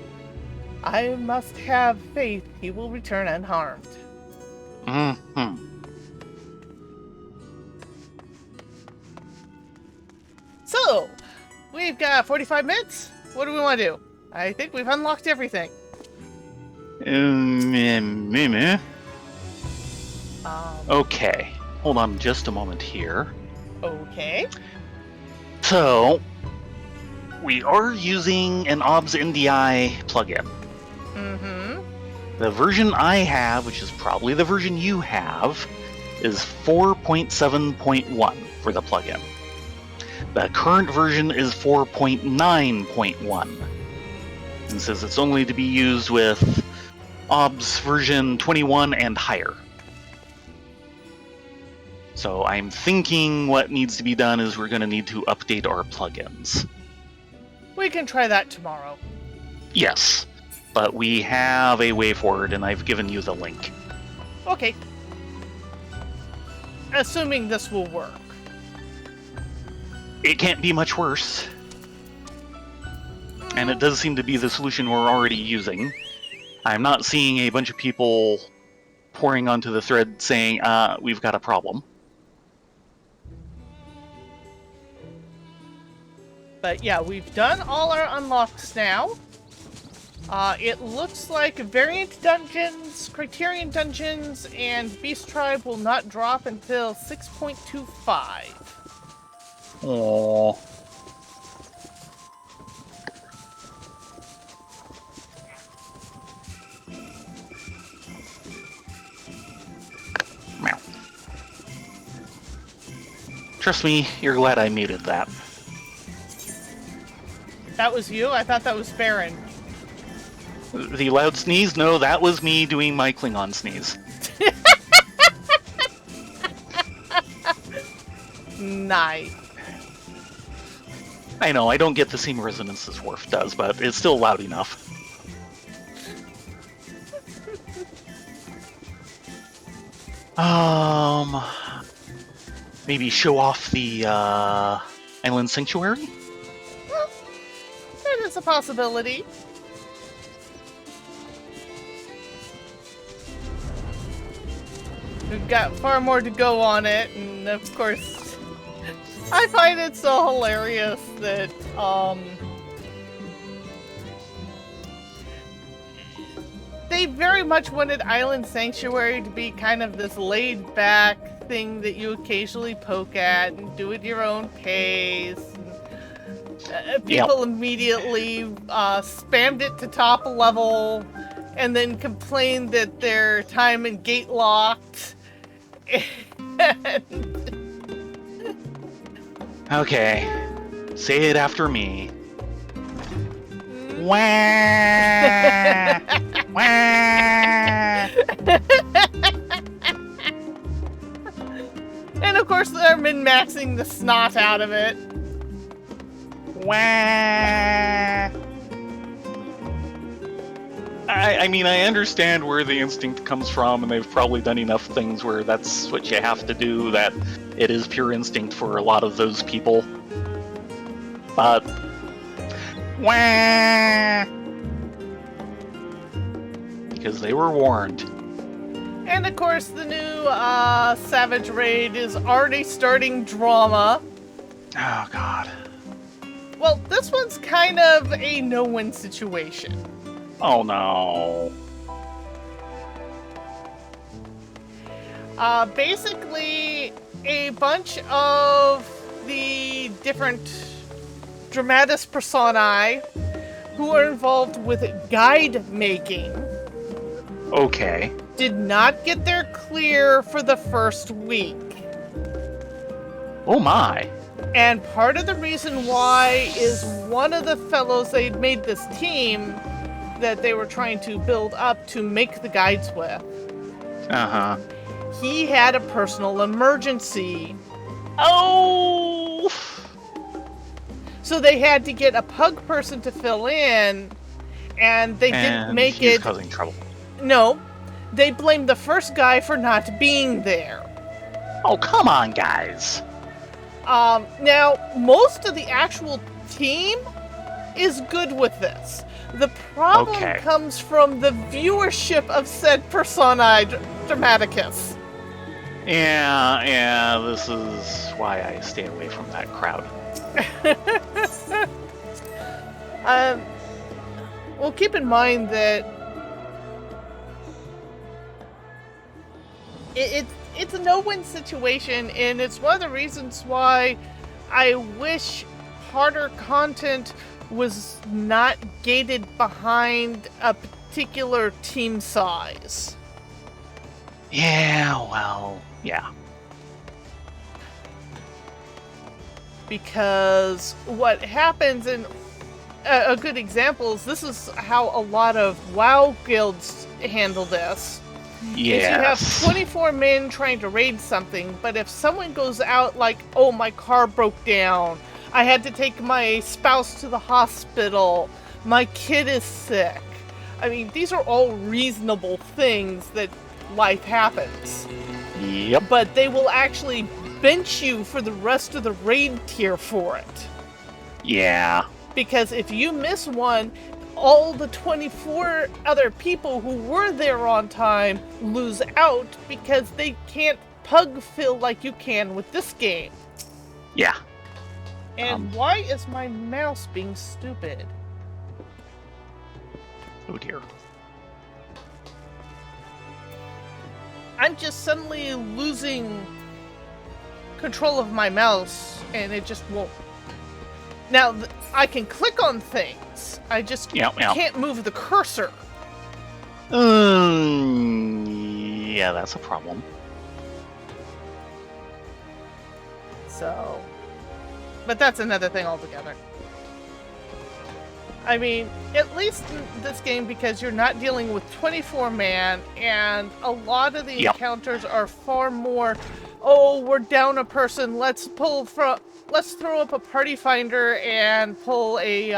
[SPEAKER 1] I must have faith he will return unharmed.
[SPEAKER 2] Mm-hmm.
[SPEAKER 1] So, we've got 45 minutes. What do we want to do? I think we've unlocked everything.
[SPEAKER 2] Okay, hold on just a moment here.
[SPEAKER 1] Okay.
[SPEAKER 2] So, we are using an OBS NDI plugin.
[SPEAKER 1] Mm-hmm.
[SPEAKER 2] The version I have, which is probably the version you have, is 4.7.1 for the plugin. The current version is 4.9.1. And says it's only to be used with OBS version 21 and higher. So I'm thinking what needs to be done is we're going to need to update our plugins.
[SPEAKER 1] We can try that tomorrow.
[SPEAKER 2] Yes, but we have a way forward, and I've given you the link.
[SPEAKER 1] Okay. Assuming this will work.
[SPEAKER 2] It can't be much worse. And it does seem to be the solution we're already using. I'm not seeing a bunch of people pouring onto the thread saying, we've got a problem.
[SPEAKER 1] But yeah, we've done all our unlocks now. It looks like variant dungeons, criterion dungeons, and Beast Tribe will not drop until 6.25.
[SPEAKER 2] Aww. Meow. Trust me, you're glad I muted that.
[SPEAKER 1] That was you? I thought that was Baron.
[SPEAKER 2] The loud sneeze? No, that was me doing my Klingon sneeze.
[SPEAKER 1] Nice.
[SPEAKER 2] I know, I don't get the same resonance as Worf does, but it's still loud enough. Maybe show off the Island Sanctuary?
[SPEAKER 1] Well, that is a possibility. We've got far more to go on it, and of course, I find it so hilarious that, they very much wanted Island Sanctuary to be kind of this laid-back thing that you occasionally poke at and do at your own pace. People immediately spammed it to top level and then complained that their time and gate locked.
[SPEAKER 2] Okay, say it after me. Wah! Wah!
[SPEAKER 1] And of course they're min-maxing the snot out of it.
[SPEAKER 2] Wah! I mean, I understand where the instinct comes from, and they've probably done enough things where that's what you have to do, that it is pure instinct for a lot of those people. But... Wah! Because they were warned.
[SPEAKER 1] And of course the new Savage Raid is already starting drama.
[SPEAKER 2] Oh, God.
[SPEAKER 1] Well, this one's kind of a no-win situation.
[SPEAKER 2] Oh, no.
[SPEAKER 1] Basically, a bunch of the different dramatis personae who are involved with guide making
[SPEAKER 2] Okay.
[SPEAKER 1] did not get their clear for the first week.
[SPEAKER 2] Oh, my.
[SPEAKER 1] And part of the reason why is one of the fellows they'd made this team that they were trying to build up to make the guides with.
[SPEAKER 2] Uh-huh.
[SPEAKER 1] He had a personal emergency.
[SPEAKER 2] Oh!
[SPEAKER 1] So they had to get a pug person to fill in, and they didn't make
[SPEAKER 2] he's
[SPEAKER 1] it.
[SPEAKER 2] causing trouble.
[SPEAKER 1] No, they blamed the first guy for not being there.
[SPEAKER 2] Oh, come on, guys.
[SPEAKER 1] Now, most of the actual team is good with this. The problem comes from the viewership of said personae dramaticus.
[SPEAKER 2] Yeah, this is why I stay away from that crowd.
[SPEAKER 1] Well, keep in mind that it's a no-win situation, and it's one of the reasons why I wish harder content was not gated behind a particular team size.
[SPEAKER 2] Yeah, well, yeah.
[SPEAKER 1] Because what happens, and a good example is this is how a lot of WoW guilds handle this.
[SPEAKER 2] Yes.
[SPEAKER 1] Is you have 24 men trying to raid something, but if someone goes out like, oh, my car broke down, I had to take my spouse to the hospital, my kid is sick. I mean, these are all reasonable things that life happens.
[SPEAKER 2] Yep.
[SPEAKER 1] But they will actually bench you for the rest of the raid tier for it.
[SPEAKER 2] Yeah.
[SPEAKER 1] Because if you miss one, all the 24 other people who were there on time lose out because they can't pug fill like you can with this game.
[SPEAKER 2] Yeah.
[SPEAKER 1] And why is my mouse being stupid?
[SPEAKER 2] Oh dear.
[SPEAKER 1] I'm just suddenly losing control of my mouse, and it just won't. Now, I can click on things. I just can't move the cursor.
[SPEAKER 2] Yeah, that's a problem.
[SPEAKER 1] So, but that's another thing altogether. I mean, at least in this game, because you're not dealing with 24-man, and a lot of the encounters are far more, oh, we're down a person, let's throw up a party finder and pull a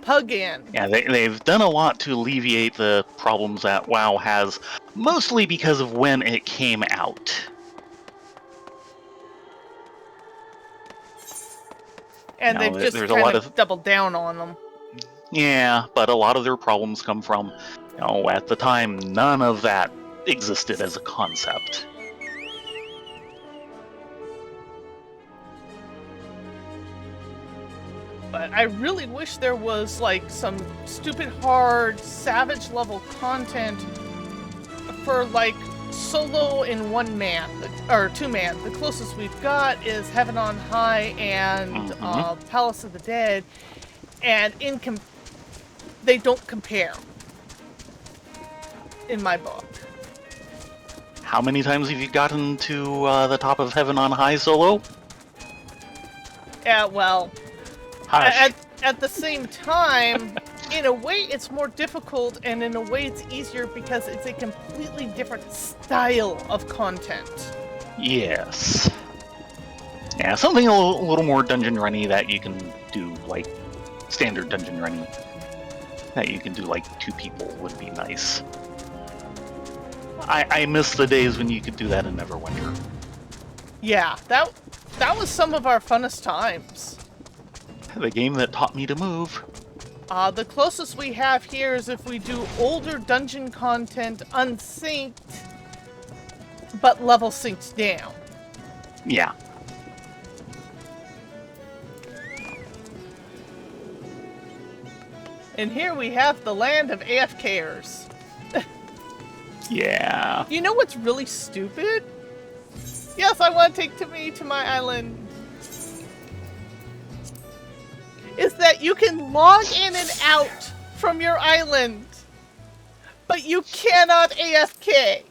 [SPEAKER 1] pug in.
[SPEAKER 2] Yeah, they've done a lot to alleviate the problems that WoW has, mostly because of when it came out.
[SPEAKER 1] And they've just kind of doubled down on them.
[SPEAKER 2] Yeah, but a lot of their problems come from, at the time, none of that existed as a concept.
[SPEAKER 1] But I really wish there was, like, some stupid hard, savage level content for, like, solo and 1-man, or 2-man. The closest we've got is Heaven on High and Palace of the Dead, and they don't compare in my book.
[SPEAKER 2] How many times have you gotten to the top of Heaven on High solo?
[SPEAKER 1] Yeah, well, at the same time, in a way it's more difficult, and in a way it's easier because it's a completely different style of content.
[SPEAKER 2] Yes. Yeah, something a little more dungeon runny that you can do, like standard dungeon runny, that you can do like 2 people would be nice. I miss the days when you could do that in Neverwinter.
[SPEAKER 1] Yeah, that was some of our funnest times.
[SPEAKER 2] The game that taught me to move.
[SPEAKER 1] The closest we have here is if we do older dungeon content unsynced, but level synced down.
[SPEAKER 2] Yeah.
[SPEAKER 1] And here we have the land of AFKers.
[SPEAKER 2] Yeah.
[SPEAKER 1] You know what's really stupid? Yes, I want to take me to my island. Is that you can log in and out from your island, but you cannot AFK.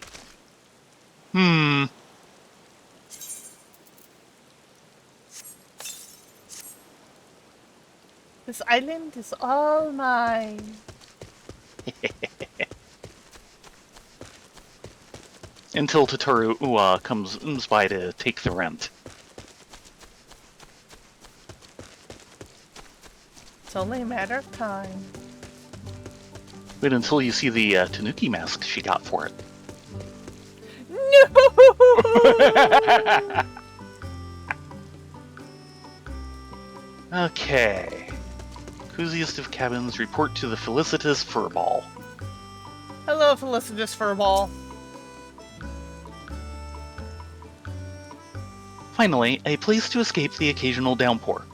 [SPEAKER 1] This island is all mine.
[SPEAKER 2] Until Tataru Ua comes by to take the rent.
[SPEAKER 1] It's only a matter of time.
[SPEAKER 2] Wait until you see the Tanuki mask she got for it. No! Okay. Coziest of cabins, report to the felicitous furball.
[SPEAKER 1] Hello, felicitous furball.
[SPEAKER 2] Finally, a place to escape the occasional downpour.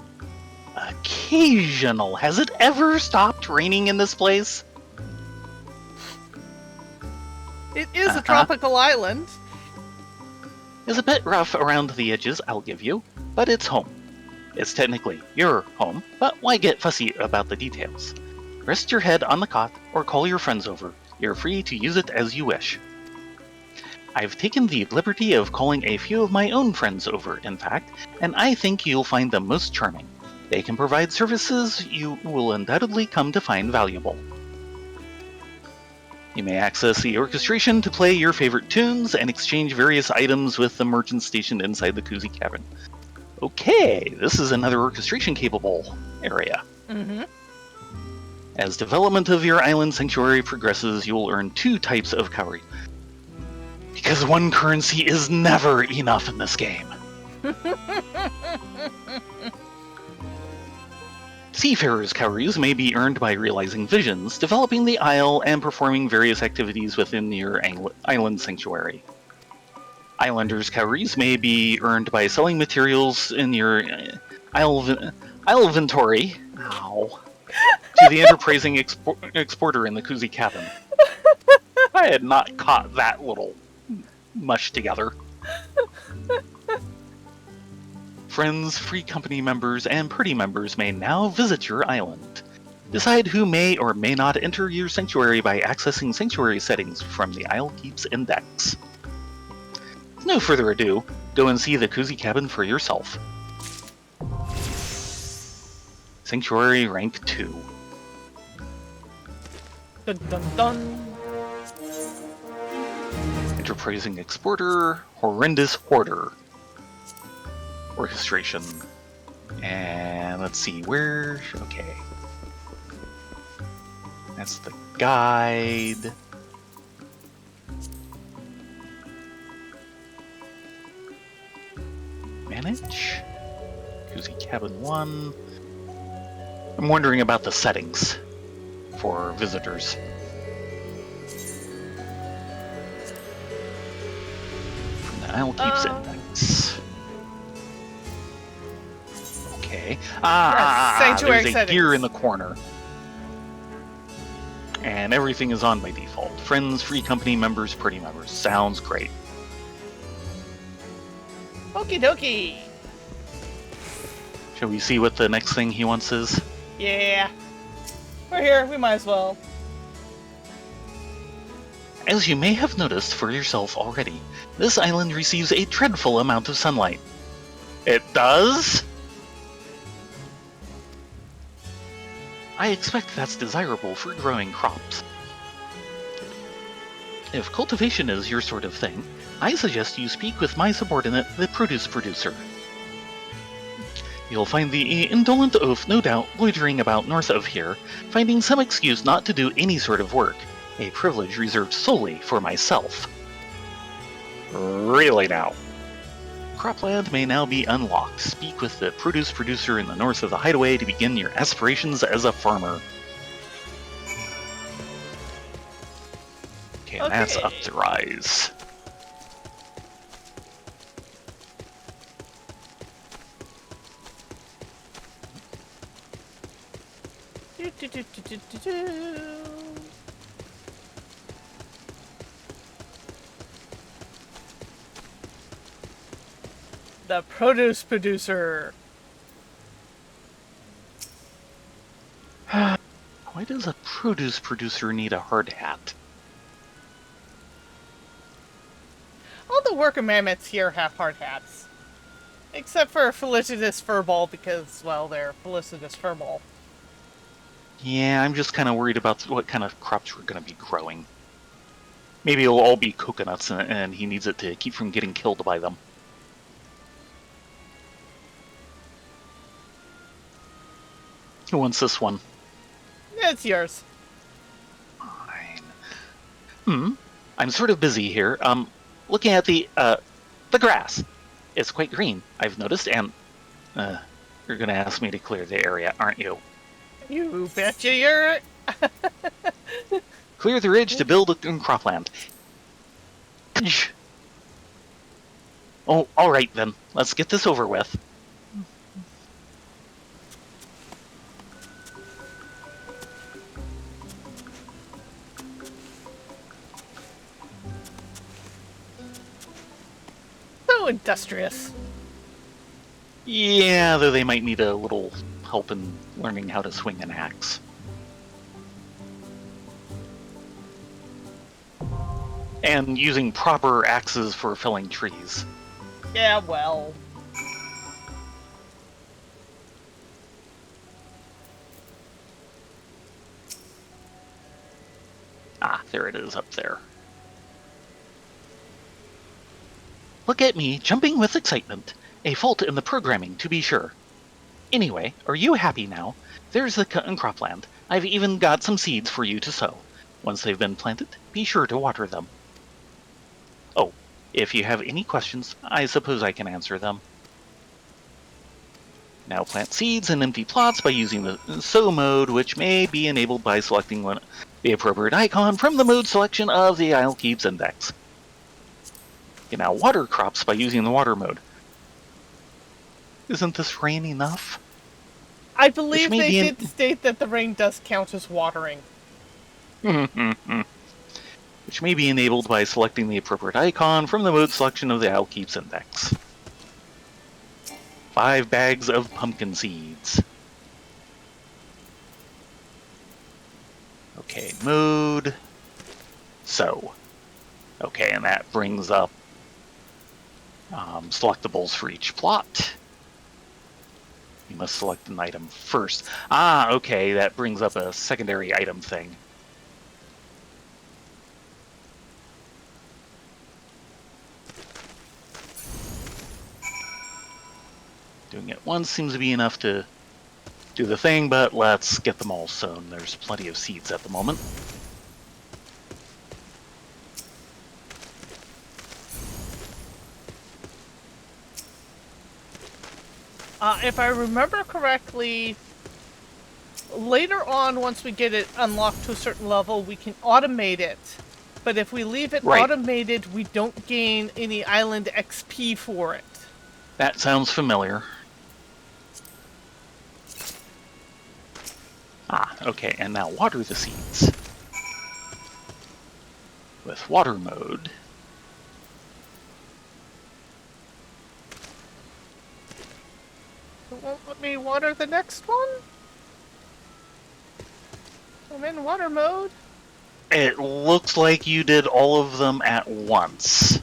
[SPEAKER 2] Occasional? Has it ever stopped raining in this place?
[SPEAKER 1] It is a tropical island.
[SPEAKER 2] It's a bit rough around the edges, I'll give you, but it's home. It's technically your home, but why get fussy about the details? Rest your head on the cot or call your friends over. You're free to use it as you wish. I've taken the liberty of calling a few of my own friends over, in fact, and I think you'll find them most charming. They can provide services you will undoubtedly come to find valuable. You may access the orchestration to play your favorite tunes and exchange various items with the merchant stationed inside the cozy cabin. Okay, this is another orchestration-capable area. As development of your island sanctuary progresses, you will earn 2 types of kauri. Because 1 currency is never enough in this game. Seafarers' cowries may be earned by realizing visions, developing the isle, and performing various activities within your island sanctuary. Islanders' cowries may be earned by selling materials in your isle inventory to the enterprising exporter in the Kuzi cabin. I had not caught that little mush together. Friends, free company members, and party members may now visit your island. Decide who may or may not enter your sanctuary by accessing sanctuary settings from the Isle Keeps Index. With no further ado, go and see the Kuzi cabin for yourself. Sanctuary rank 2.
[SPEAKER 1] Dun dun dun.
[SPEAKER 2] Enterprising exporter, horrendous hoarder. Orchestration. And let's see, where... Okay. That's the guide. Manage. Kuzi Cabin 1. I'm wondering about the settings for visitors. From the Isle Keeps Index. Okay.
[SPEAKER 1] Sanctuary
[SPEAKER 2] There's a
[SPEAKER 1] settings.
[SPEAKER 2] gear in the corner. And everything is on by default. Friends, free company members, party members. Sounds great.
[SPEAKER 1] Okie dokie.
[SPEAKER 2] Shall we see what the next thing he wants is?
[SPEAKER 1] Yeah. We're here. We might as well.
[SPEAKER 2] As you may have noticed for yourself already, this island receives a dreadful amount of sunlight. It does? I expect that's desirable for growing crops. If cultivation is your sort of thing, I suggest you speak with my subordinate, the produce producer. You'll find the indolent oaf no doubt loitering about north of here, finding some excuse not to do any sort of work, a privilege reserved solely for myself. Really now? Cropland may now be unlocked. Speak with the produce producer in the north of the hideaway to begin your aspirations as a farmer. Okay, and that's up to rise.
[SPEAKER 1] The produce producer.
[SPEAKER 2] Why does a produce producer need a hard hat?
[SPEAKER 1] All the worker mammoths here have hard hats. Except for felicitous furball because, well, they're felicitous furball.
[SPEAKER 2] Yeah, I'm just kind of worried about what kind of crops we're going to be growing. Maybe it'll all be coconuts and he needs it to keep from getting killed by them. Who wants this one?
[SPEAKER 1] It's yours.
[SPEAKER 2] Fine. I'm sort of busy here. Looking at the grass. It's quite green, I've noticed, and you're gonna ask me to clear the area, aren't you?
[SPEAKER 1] You betcha you're...
[SPEAKER 2] Clear the ridge to build in cropland. Oh, alright then. Let's get this over with.
[SPEAKER 1] So industrious.
[SPEAKER 2] Yeah, though they might need a little help in learning how to swing an axe. And using proper axes for felling trees.
[SPEAKER 1] Yeah, well.
[SPEAKER 2] Ah, there it is up there. Look at me, jumping with excitement. A fault in the programming, to be sure. Anyway, are you happy now? There's the cut and cropland. I've even got some seeds for you to sow. Once they've been planted, be sure to water them. Oh, if you have any questions, I suppose I can answer them. Now plant seeds in empty plots by using the sow mode, which may be enabled by selecting the appropriate icon from the mode selection of the Isle Keeps index. You can now water crops by using the water mode. Isn't this rain enough?
[SPEAKER 1] I believe they did state that the rain does count as watering.
[SPEAKER 2] Which may be enabled by selecting the appropriate icon from the mode selection of the Isle Keeps index. 5 bags of pumpkin seeds. Okay, mode. So. Okay, and that brings up selectables for each plot. You must select an item first. Ah, okay, that brings up a secondary item thing. Doing it once seems to be enough to do the thing, but let's get them all sown. There's plenty of seeds at the moment.
[SPEAKER 1] If I remember correctly, later on, once we get it unlocked to a certain level, we can automate it. But if we leave it automated, we don't gain any island XP for it.
[SPEAKER 2] That sounds familiar. Ah, okay, and now water the seeds. With water mode.
[SPEAKER 1] It won't let me water the next one? I'm in water mode.
[SPEAKER 2] It looks like you did all of them at once.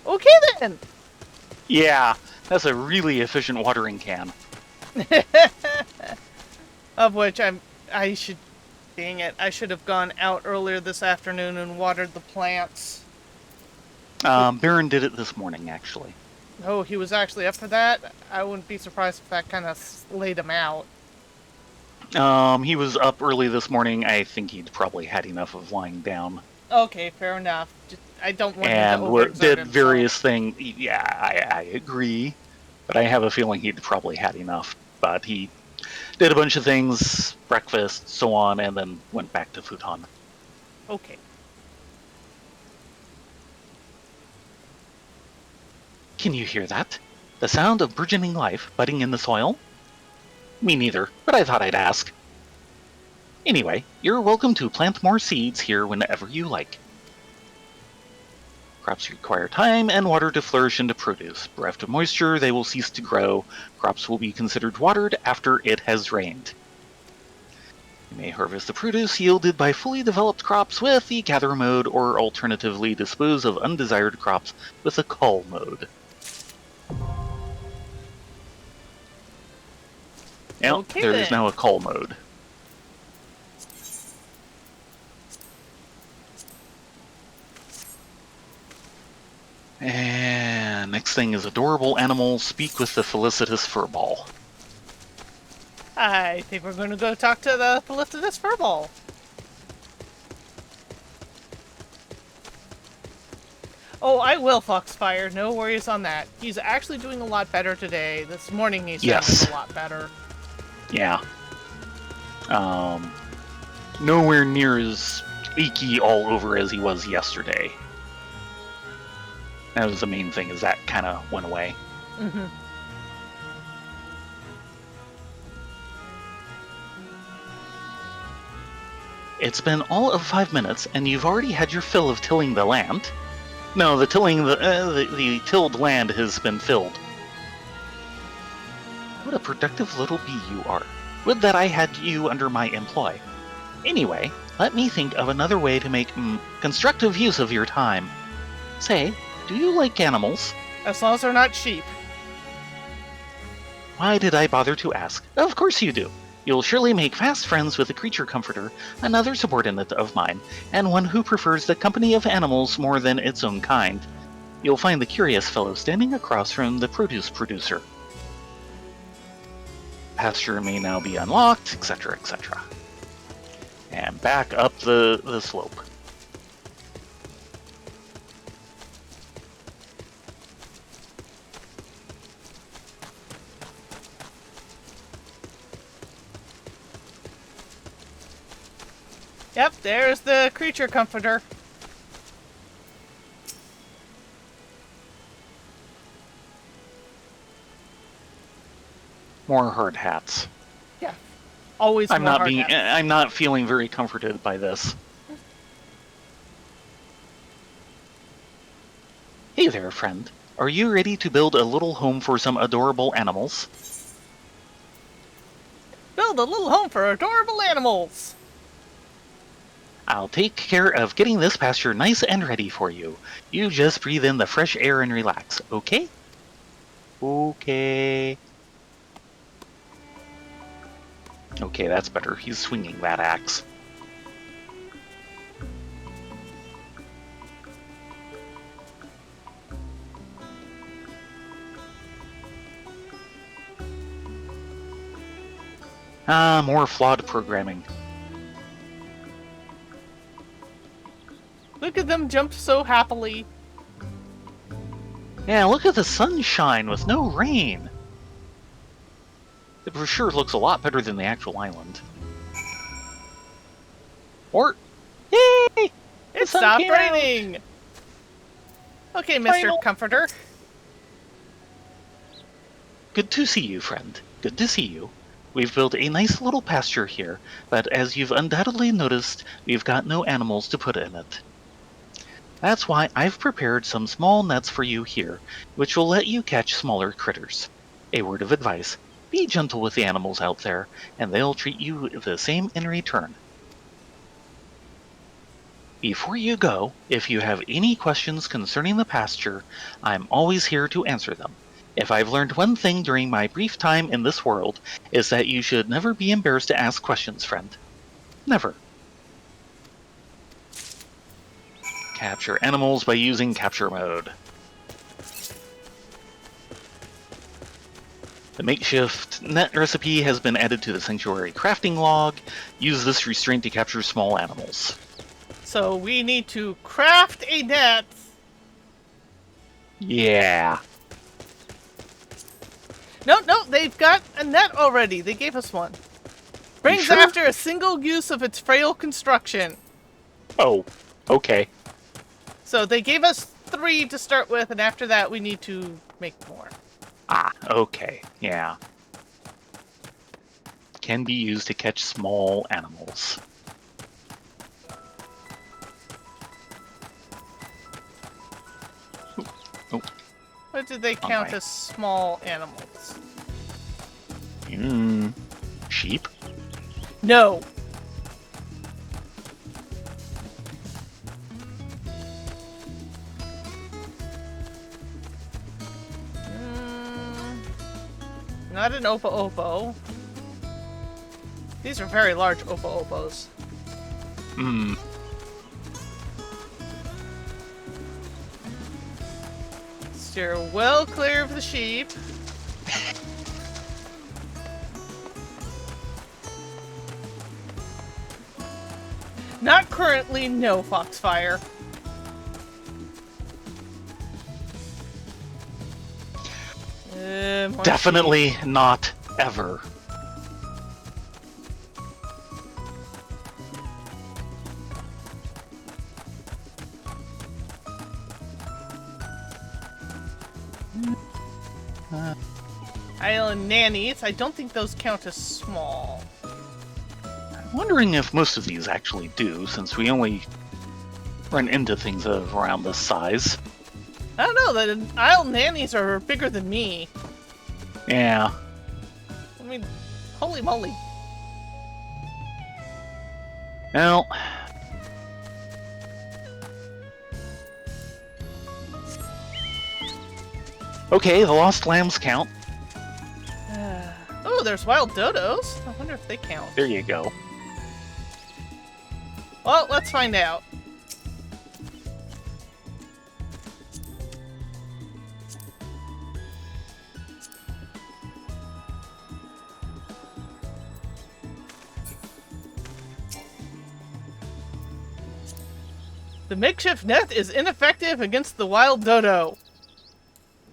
[SPEAKER 1] Okay then!
[SPEAKER 2] Yeah, that's a really efficient watering can.
[SPEAKER 1] Of which I should... Dang it, I should have gone out earlier this afternoon and watered the plants.
[SPEAKER 2] Baron did it this morning, actually.
[SPEAKER 1] Oh, he was actually up for that? I wouldn't be surprised if that kind of laid him out.
[SPEAKER 2] He was up early this morning. I think he'd probably had enough of lying down.
[SPEAKER 1] Okay, fair enough. I don't want
[SPEAKER 2] him
[SPEAKER 1] to overexert
[SPEAKER 2] did
[SPEAKER 1] himself.
[SPEAKER 2] Various things. Yeah, I agree. But I have a feeling he'd probably had enough. But he did a bunch of things, breakfast, so on, and then went back to futon.
[SPEAKER 1] Okay.
[SPEAKER 2] Can you hear that? The sound of burgeoning life budding in the soil? Me neither, but I thought I'd ask. Anyway, you're welcome to plant more seeds here whenever you like. Crops require time and water to flourish into produce. Bereft of moisture, they will cease to grow. Crops will be considered watered after it has rained. You may harvest the produce yielded by fully developed crops with the gather mode, or alternatively dispose of undesired crops with the cull mode. Now,
[SPEAKER 1] okay,
[SPEAKER 2] there is now a cull mode. And next thing is adorable animals speak with the felicitous furball.
[SPEAKER 1] I think we're going to go talk to the felicitous furball. Oh, I will, Foxfire. No worries on that. He's actually doing a lot better today. This morning he sounded a lot better.
[SPEAKER 2] Yeah. Nowhere near as achy all over as he was yesterday. That was the main thing, is that kind of went away.
[SPEAKER 1] Mm-hmm.
[SPEAKER 2] It's been all of 5 minutes, and you've already had your fill of tilling the land. No, the tilled land has been filled. What a productive little bee you are. Would that I had you under my employ. Anyway, let me think of another way to make constructive use of your time. Say, do you like animals?
[SPEAKER 1] As long as they're not sheep.
[SPEAKER 2] Why did I bother to ask? Of course you do. You'll surely make fast friends with the creature comforter, another subordinate of mine, and one who prefers the company of animals more than its own kind. You'll find the curious fellow standing across from the produce producer. Pasture may now be unlocked, etc., etc. And back up the slope.
[SPEAKER 1] Yep, there's the creature comforter.
[SPEAKER 2] More hard hats.
[SPEAKER 1] Yeah, always
[SPEAKER 2] I'm
[SPEAKER 1] more
[SPEAKER 2] not
[SPEAKER 1] hard hats.
[SPEAKER 2] I'm not feeling very comforted by this. Hey there, friend. Are you ready to build a little home for some adorable animals?
[SPEAKER 1] Build a little home for adorable animals.
[SPEAKER 2] I'll take care of getting this pasture nice and ready for you. You just breathe in the fresh air and relax, okay? Okay. Okay, that's better. He's swinging that axe. Ah, more flawed programming.
[SPEAKER 1] Look at them jump so happily.
[SPEAKER 2] Yeah, look at the sunshine with no rain. It for sure looks a lot better than the actual island. Or, yay!
[SPEAKER 1] It stopped raining! Okay, Mr.
[SPEAKER 2] Final.
[SPEAKER 1] Comforter.
[SPEAKER 2] Good to see you, friend. Good to see you. We've built a nice little pasture here, but as you've undoubtedly noticed, we've got no animals to put in it. That's why I've prepared some small nets for you here, which will let you catch smaller critters. A word of advice, be gentle with the animals out there, and they'll treat you the same in return. Before you go, if you have any questions concerning the pasture, I'm always here to answer them. If I've learned one thing during my brief time in this world, is that you should never be embarrassed to ask questions, friend. Never. Capture animals by using capture mode. The makeshift net recipe has been added to the sanctuary crafting log. Use this restraint to capture small animals.
[SPEAKER 1] So we need to craft a net.
[SPEAKER 2] Yeah.
[SPEAKER 1] No, they've got a net already. They gave us one. Brings
[SPEAKER 2] sure?
[SPEAKER 1] after a single use of its frail construction.
[SPEAKER 2] Oh, okay.
[SPEAKER 1] So they gave us 3 to start with, and after that we need to make more.
[SPEAKER 2] Ah, okay. Yeah. Can be used to catch small animals. Oh.
[SPEAKER 1] What did they count as small animals?
[SPEAKER 2] Sheep?
[SPEAKER 1] No. Not an Opo-Opo. These are very large Opo-Opos. Steer well clear of the sheep. Not currently, no, Foxfire. More
[SPEAKER 2] Definitely
[SPEAKER 1] sheep.
[SPEAKER 2] not ever.
[SPEAKER 1] Island nannies. I don't think those count as small.
[SPEAKER 2] I'm wondering if most of these actually do, since we only run into things of around this size.
[SPEAKER 1] I don't know. The island nannies are bigger than me.
[SPEAKER 2] Yeah.
[SPEAKER 1] I mean, holy moly.
[SPEAKER 2] Well. Okay, the lost lambs count.
[SPEAKER 1] Oh, there's wild dodos. I wonder if they count.
[SPEAKER 2] There you go.
[SPEAKER 1] Well, let's find out. The makeshift net is ineffective against the wild dodo.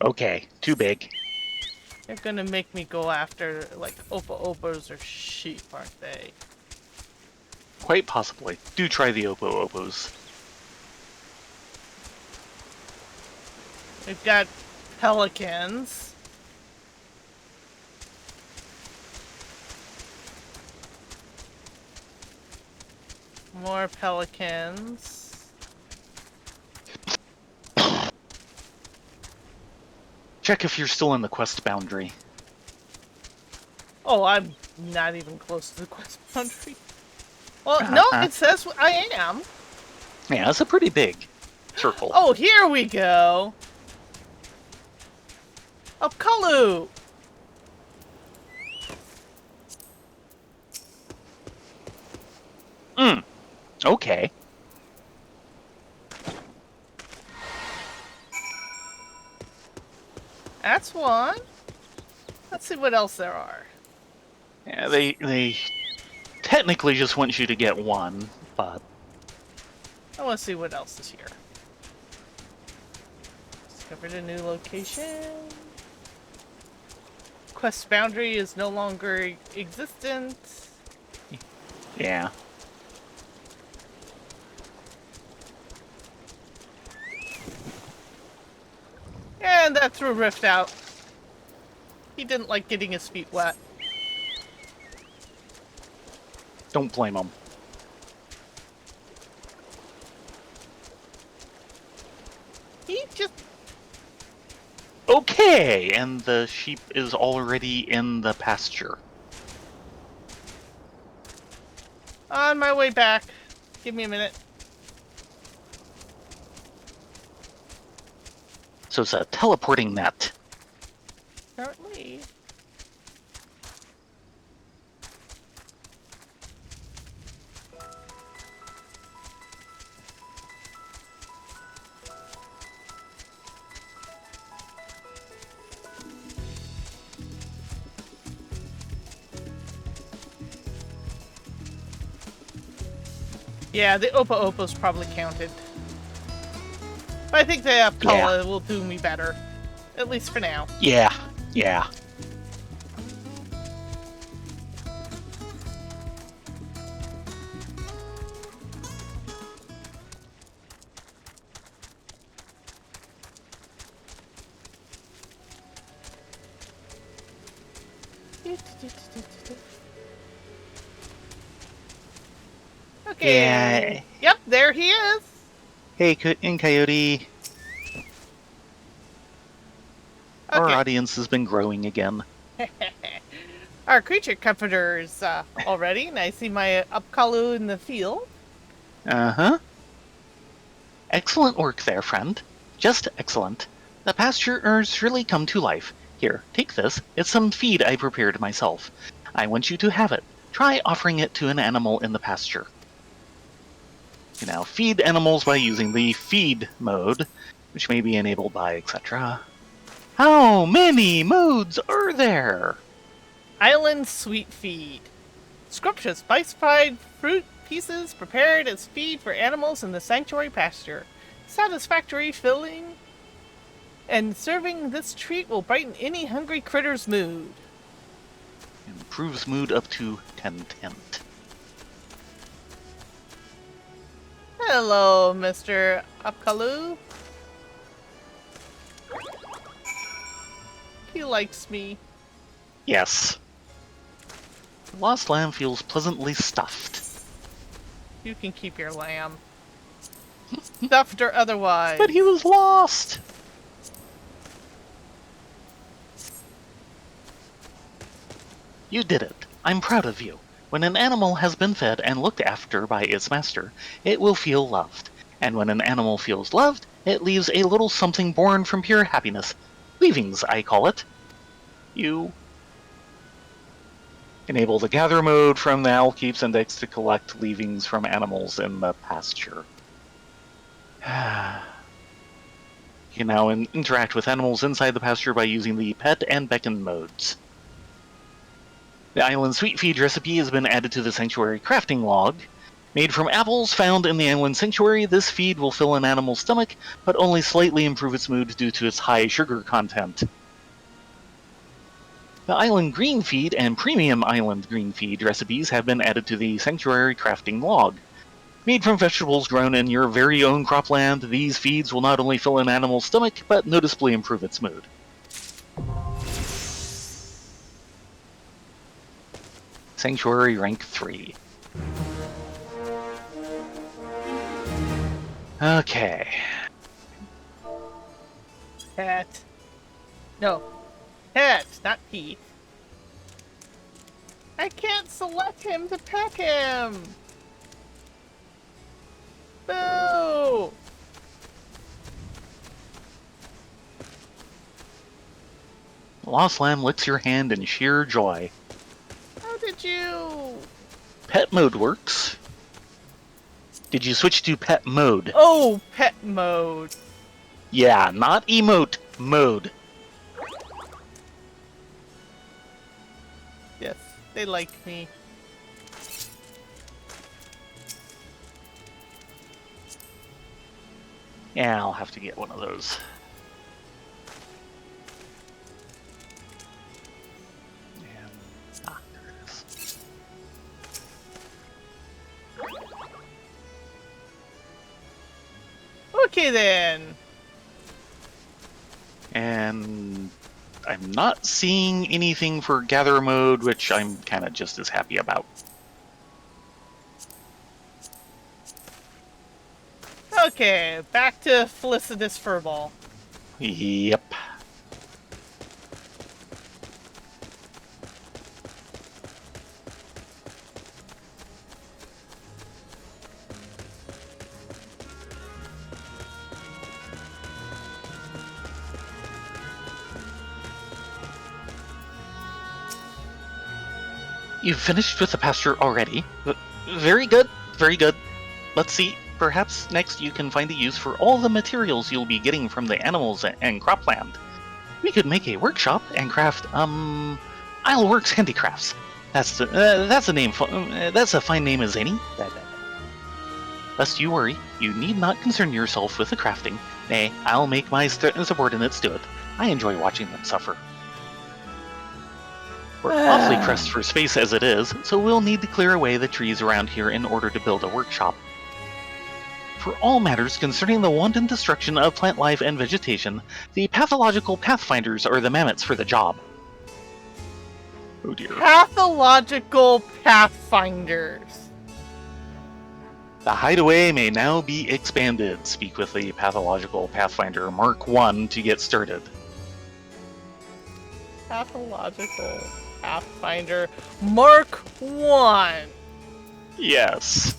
[SPEAKER 2] Okay, too big.
[SPEAKER 1] They're gonna make me go after, like, Opa-Opos or sheep, aren't they?
[SPEAKER 2] Quite possibly. Do try the Opo-Opos.
[SPEAKER 1] We've got pelicans. More pelicans.
[SPEAKER 2] Check if you're still in the quest boundary.
[SPEAKER 1] Oh, I'm not even close to the quest boundary. Well, no, it says I am.
[SPEAKER 2] Yeah, it's a pretty big circle.
[SPEAKER 1] Oh, here we go. Upkalu.
[SPEAKER 2] Okay.
[SPEAKER 1] That's one. Let's see what else there are.
[SPEAKER 2] Yeah, they technically just want you to get one, but...
[SPEAKER 1] I want to see what else is here. Discovered a new location. Quest boundary is no longer existent.
[SPEAKER 2] Yeah.
[SPEAKER 1] And that threw Rift out. He didn't like getting his feet wet.
[SPEAKER 2] Don't blame him.
[SPEAKER 1] He just...
[SPEAKER 2] Okay, and the sheep is already in the pasture.
[SPEAKER 1] On my way back. Give me a minute.
[SPEAKER 2] So it's a teleporting net.
[SPEAKER 1] Apparently. Yeah, the Opa-Opa's probably counted. But I think the Upkala will do me better. At least for now.
[SPEAKER 2] Yeah, yeah.
[SPEAKER 1] Okay.
[SPEAKER 2] Yeah.
[SPEAKER 1] Yep, there he is.
[SPEAKER 2] Hey, Coyote. Our
[SPEAKER 1] Okay.
[SPEAKER 2] audience has been growing again.
[SPEAKER 1] Our creature comforters already, and I see my Upkalu in the field.
[SPEAKER 2] Uh-huh. Excellent work there, friend. Just excellent. The pasturers really come to life. Here, take this. It's some feed I prepared myself. I want you to have it. Try offering it to an animal in the pasture. You now feed animals by using the feed mode, which may be enabled by etc. How many modes are there?
[SPEAKER 1] Island Sweet Feed. Scrumptious spice-fried fruit pieces prepared as feed for animals in the sanctuary pasture. Satisfactory filling and serving this treat will brighten any hungry critter's mood.
[SPEAKER 2] Improves mood up to 10 tint.
[SPEAKER 1] Hello, Mr. Upkalu. He likes me.
[SPEAKER 2] Yes. The lost lamb feels pleasantly stuffed.
[SPEAKER 1] You can keep your lamb. Stuffed or otherwise.
[SPEAKER 2] But he was lost! You did it. I'm proud of you. When an animal has been fed and looked after by its master, it will feel loved. And when an animal feels loved, it leaves a little something born from pure happiness. Leavings, I call it. You enable the gather mode from the Owl Keeps Index to collect leavings from animals in the pasture. You can now interact with animals inside the pasture by using the pet and beckon modes. The island sweet feed recipe has been added to the sanctuary crafting log. Made from apples found in the island sanctuary, this feed will fill an animal's stomach, but only slightly improve its mood due to its high sugar content. The Island Green Feed and Premium Island Green Feed recipes have been added to the Sanctuary Crafting log. Made from vegetables grown in your very own cropland, these feeds will not only fill an animal's stomach, but noticeably improve its mood. Sanctuary Rank 3. Okay.
[SPEAKER 1] Pet. No. Pet, not Pete. I can't select him to pet him! Boo!
[SPEAKER 2] Lost Lamb licks your hand in sheer joy.
[SPEAKER 1] How did you...
[SPEAKER 2] Pet mode works. Did you switch to pet mode?
[SPEAKER 1] Oh, pet mode.
[SPEAKER 2] Yeah, not emote, mode.
[SPEAKER 1] Yes, they like me.
[SPEAKER 2] Yeah, I'll have to get one of those. There it is.
[SPEAKER 1] Okay then.
[SPEAKER 2] And I'm not seeing anything for gather mode, which I'm kind of just as happy about.
[SPEAKER 1] Okay, back to Felicitous Furball.
[SPEAKER 2] Yep. You've finished with the pasture already. Very good, very good. Let's see, perhaps next you can find a use for all the materials you'll be getting from the animals and cropland. We could make a workshop and craft, Isleworks Handicrafts. That's a name. That's a fine name as any. Lest you worry, you need not concern yourself with the crafting. Nay, I'll make my subordinates do it. I enjoy watching them suffer. We're awfully pressed for space as it is, so we'll need to clear away the trees around here in order to build a workshop. For all matters concerning the wanton destruction of plant life and vegetation, the pathological pathfinders are the mammoths for the job. Oh dear.
[SPEAKER 1] Pathological Pathfinders.
[SPEAKER 2] The hideaway may now be expanded. Speak with the pathological pathfinder Mark 1 to get started.
[SPEAKER 1] Pathological Pathfinder Mark 1.
[SPEAKER 2] Yes.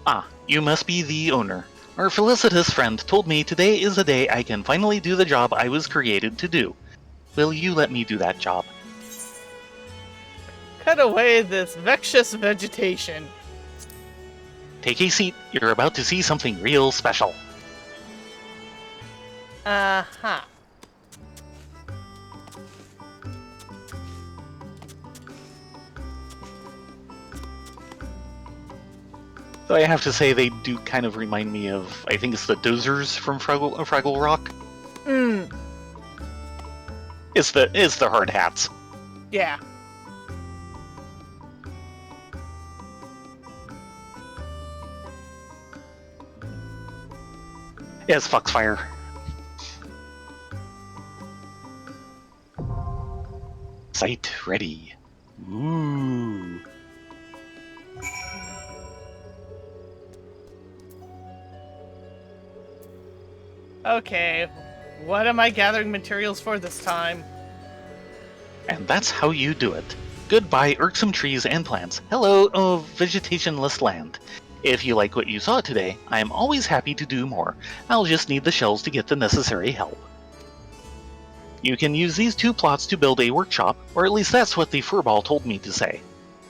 [SPEAKER 2] Ah, you must be the owner. Our felicitous friend told me today is the day I can finally do the job I was created to do. Will you let me do that job?
[SPEAKER 1] Cut away this vextious vegetation.
[SPEAKER 2] Take a seat. You're about to see something real special.
[SPEAKER 1] Uh-huh.
[SPEAKER 2] Though I have to say they do kind of remind me of, I think it's the Dozers from Fraggle Rock. It's the hard hats.
[SPEAKER 1] Yeah.
[SPEAKER 2] Yes, Foxfire. Site ready. Ooh.
[SPEAKER 1] Okay, what am I gathering materials for this time?
[SPEAKER 2] And that's how you do it. Goodbye, irksome trees and plants. Hello, vegetationless land. If you like what you saw today, I am always happy to do more. I'll just need the shells to get the necessary help. You can use these 2 plots to build a workshop, or at least that's what the furball told me to say.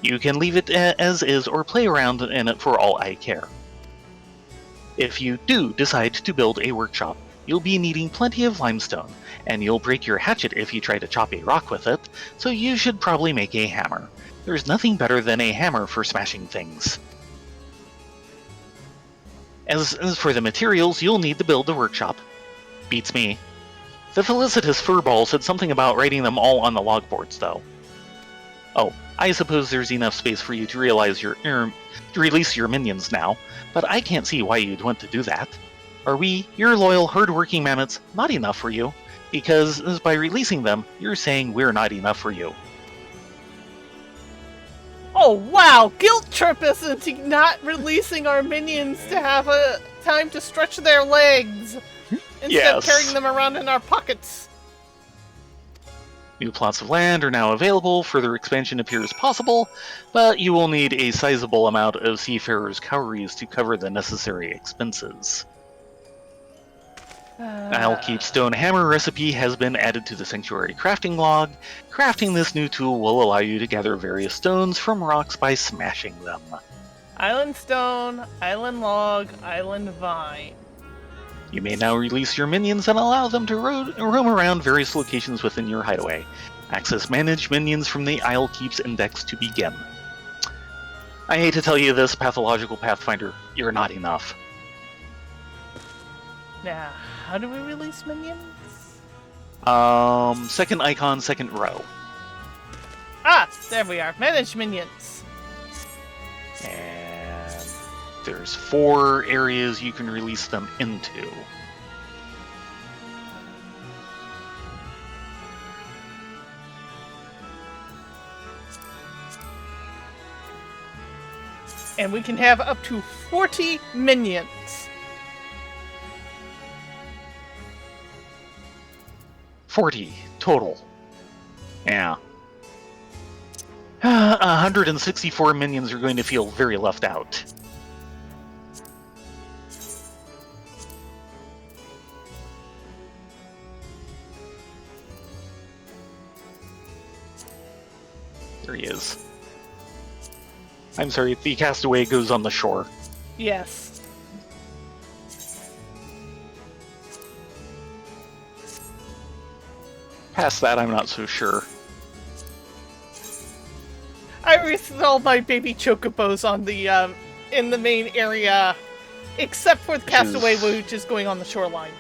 [SPEAKER 2] You can leave it as is or play around in it for all I care. If you do decide to build a workshop, you'll be needing plenty of limestone, and you'll break your hatchet if you try to chop a rock with it, so you should probably make a hammer. There's nothing better than a hammer for smashing things. As for the materials, you'll need to build the workshop. Beats me. The felicitous furball said something about writing them all on the logboards, though. Oh, I suppose there's enough space for you to release your minions now, but I can't see why you'd want to do that. Are we, your loyal, hard-working mammoths, not enough for you? Because by releasing them, you're saying we're not enough for you.
[SPEAKER 1] Oh wow! Guilt trip us into not releasing our minions to have a time to stretch their legs instead of carrying them around in our pockets.
[SPEAKER 2] New plots of land are now available. Further expansion appears possible, but you will need a sizable amount of seafarers' cowries to cover the necessary expenses. I'll keep stone hammer recipe has been added to the sanctuary crafting log. Crafting this new tool will allow you to gather various stones from rocks by smashing them.
[SPEAKER 1] Island stone, island log, island vine.
[SPEAKER 2] You may now release your minions and allow them to roam around various locations within your hideaway. Access managed minions from the Isle Keeps index to begin. I hate to tell you this, Pathological Pathfinder, you're not enough.
[SPEAKER 1] Now, how do we release minions?
[SPEAKER 2] Second icon, second row.
[SPEAKER 1] Ah, there we are. Manage minions.
[SPEAKER 2] And there's 4 areas you can release them into.
[SPEAKER 1] And we can have up to 40 minions.
[SPEAKER 2] 40 total. Yeah. 164 minions are going to feel very left out. There he is. I'm sorry, the castaway goes on the shore.
[SPEAKER 1] Yes.
[SPEAKER 2] Past that, I'm not so sure.
[SPEAKER 1] I restalled my baby chocobos on the in the main area, except for the castaway, which is going on the shoreline.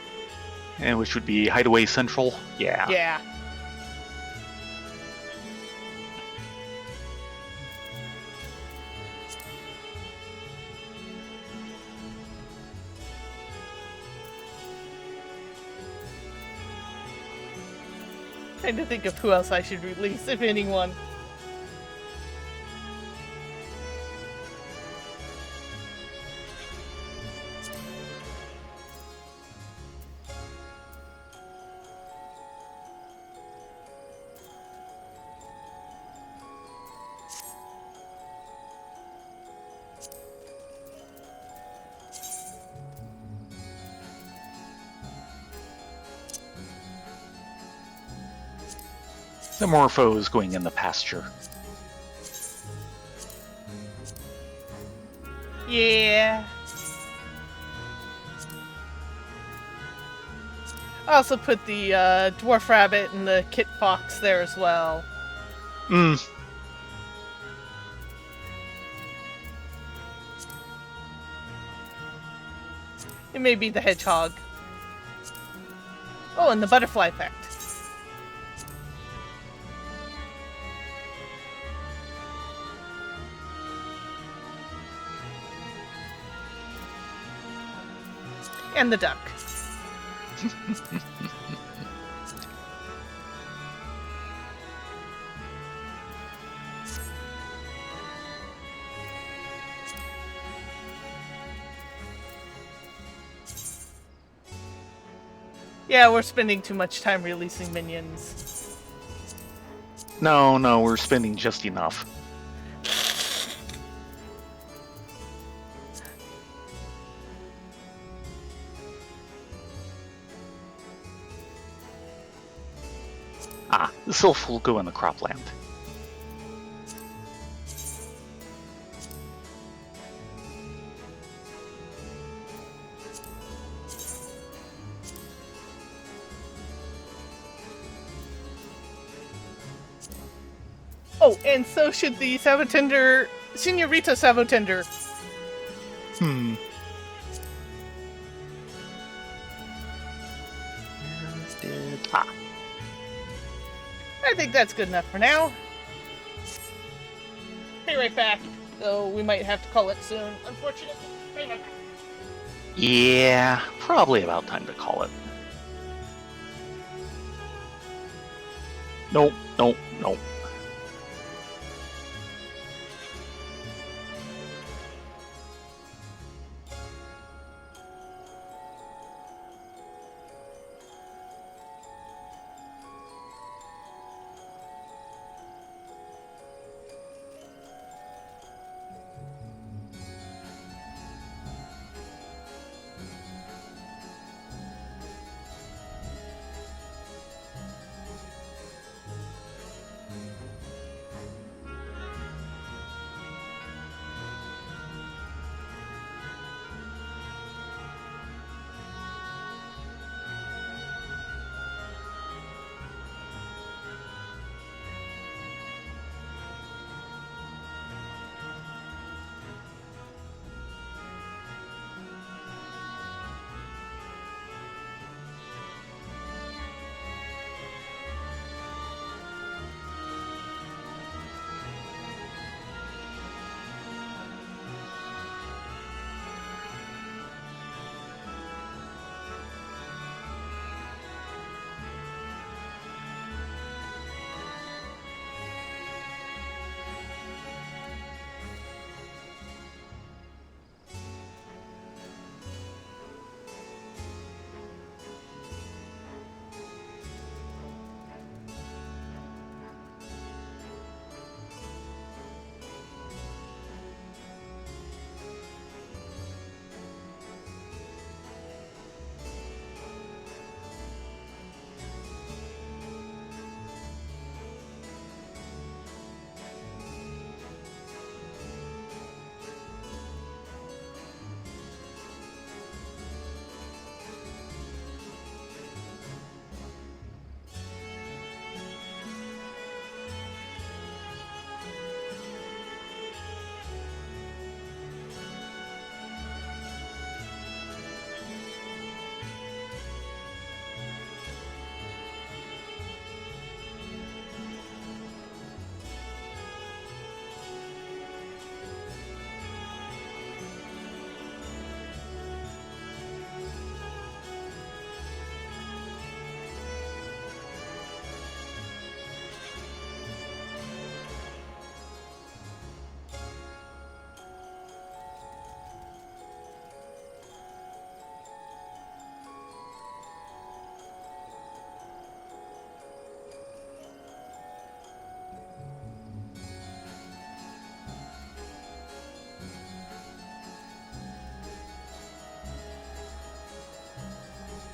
[SPEAKER 2] And which would be Hideaway Central? Yeah.
[SPEAKER 1] Yeah. Trying to think of who else I should release, if anyone.
[SPEAKER 2] The Morpho is going in the pasture.
[SPEAKER 1] Yeah. I also put the dwarf rabbit and the kit fox there as well. It may be the hedgehog. Oh, and the butterfly effect. And the duck. Yeah, we're spending too much time releasing minions.
[SPEAKER 2] No, we're spending just enough. The sylph will go in the cropland.
[SPEAKER 1] Oh, and so should the Savotender, Senorita Savotender. I think that's good enough for now. Be right back. Though we might have to call it soon, unfortunately. Be right back.
[SPEAKER 2] Yeah, probably about time to call it. Nope.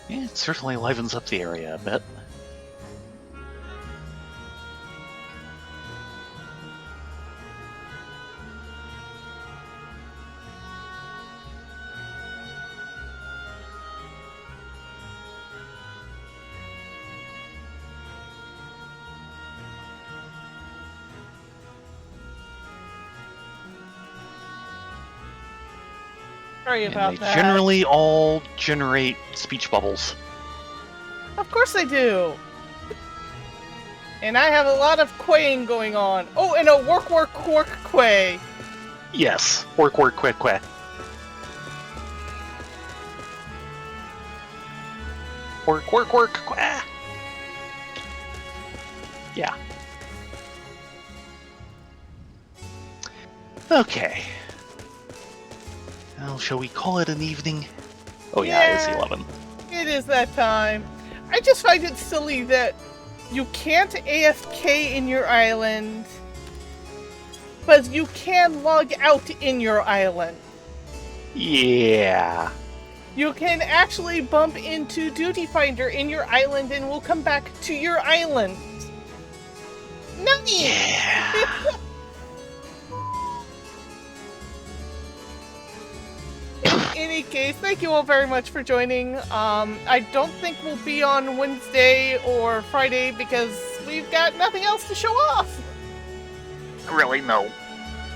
[SPEAKER 2] Yeah, it certainly livens up the area a bit.
[SPEAKER 1] Sorry
[SPEAKER 2] And
[SPEAKER 1] about
[SPEAKER 2] they
[SPEAKER 1] that.
[SPEAKER 2] generally all generate speech bubbles.
[SPEAKER 1] Of course I do. And I have a lot of quaying going on. Oh, and a work quay.
[SPEAKER 2] Yes. Work, quick. Work, quack. Yeah. Okay. Well, shall we call it an evening? Oh yeah, it's 11.
[SPEAKER 1] It is that time. I just find it silly that you can't AFK in your island, but you can log out in your island.
[SPEAKER 2] Yeah.
[SPEAKER 1] You can actually bump into Duty Finder in your island and will come back to your island. Nice!
[SPEAKER 2] Yeah.
[SPEAKER 1] In any case, thank you all very much for joining. I don't think we'll be on Wednesday or Friday because we've got nothing else to show off.
[SPEAKER 2] Really, no.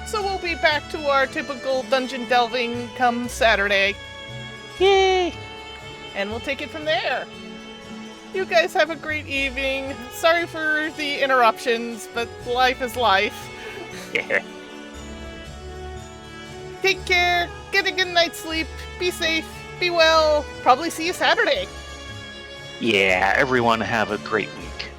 [SPEAKER 1] So we'll be back to our typical dungeon delving come Saturday.
[SPEAKER 2] Yay!
[SPEAKER 1] And we'll take it from there. You guys have a great evening. Sorry for the interruptions, but life is life. Take care, get a good night's sleep, be safe, be well. Probably see you Saturday.
[SPEAKER 2] Yeah, everyone have a great week.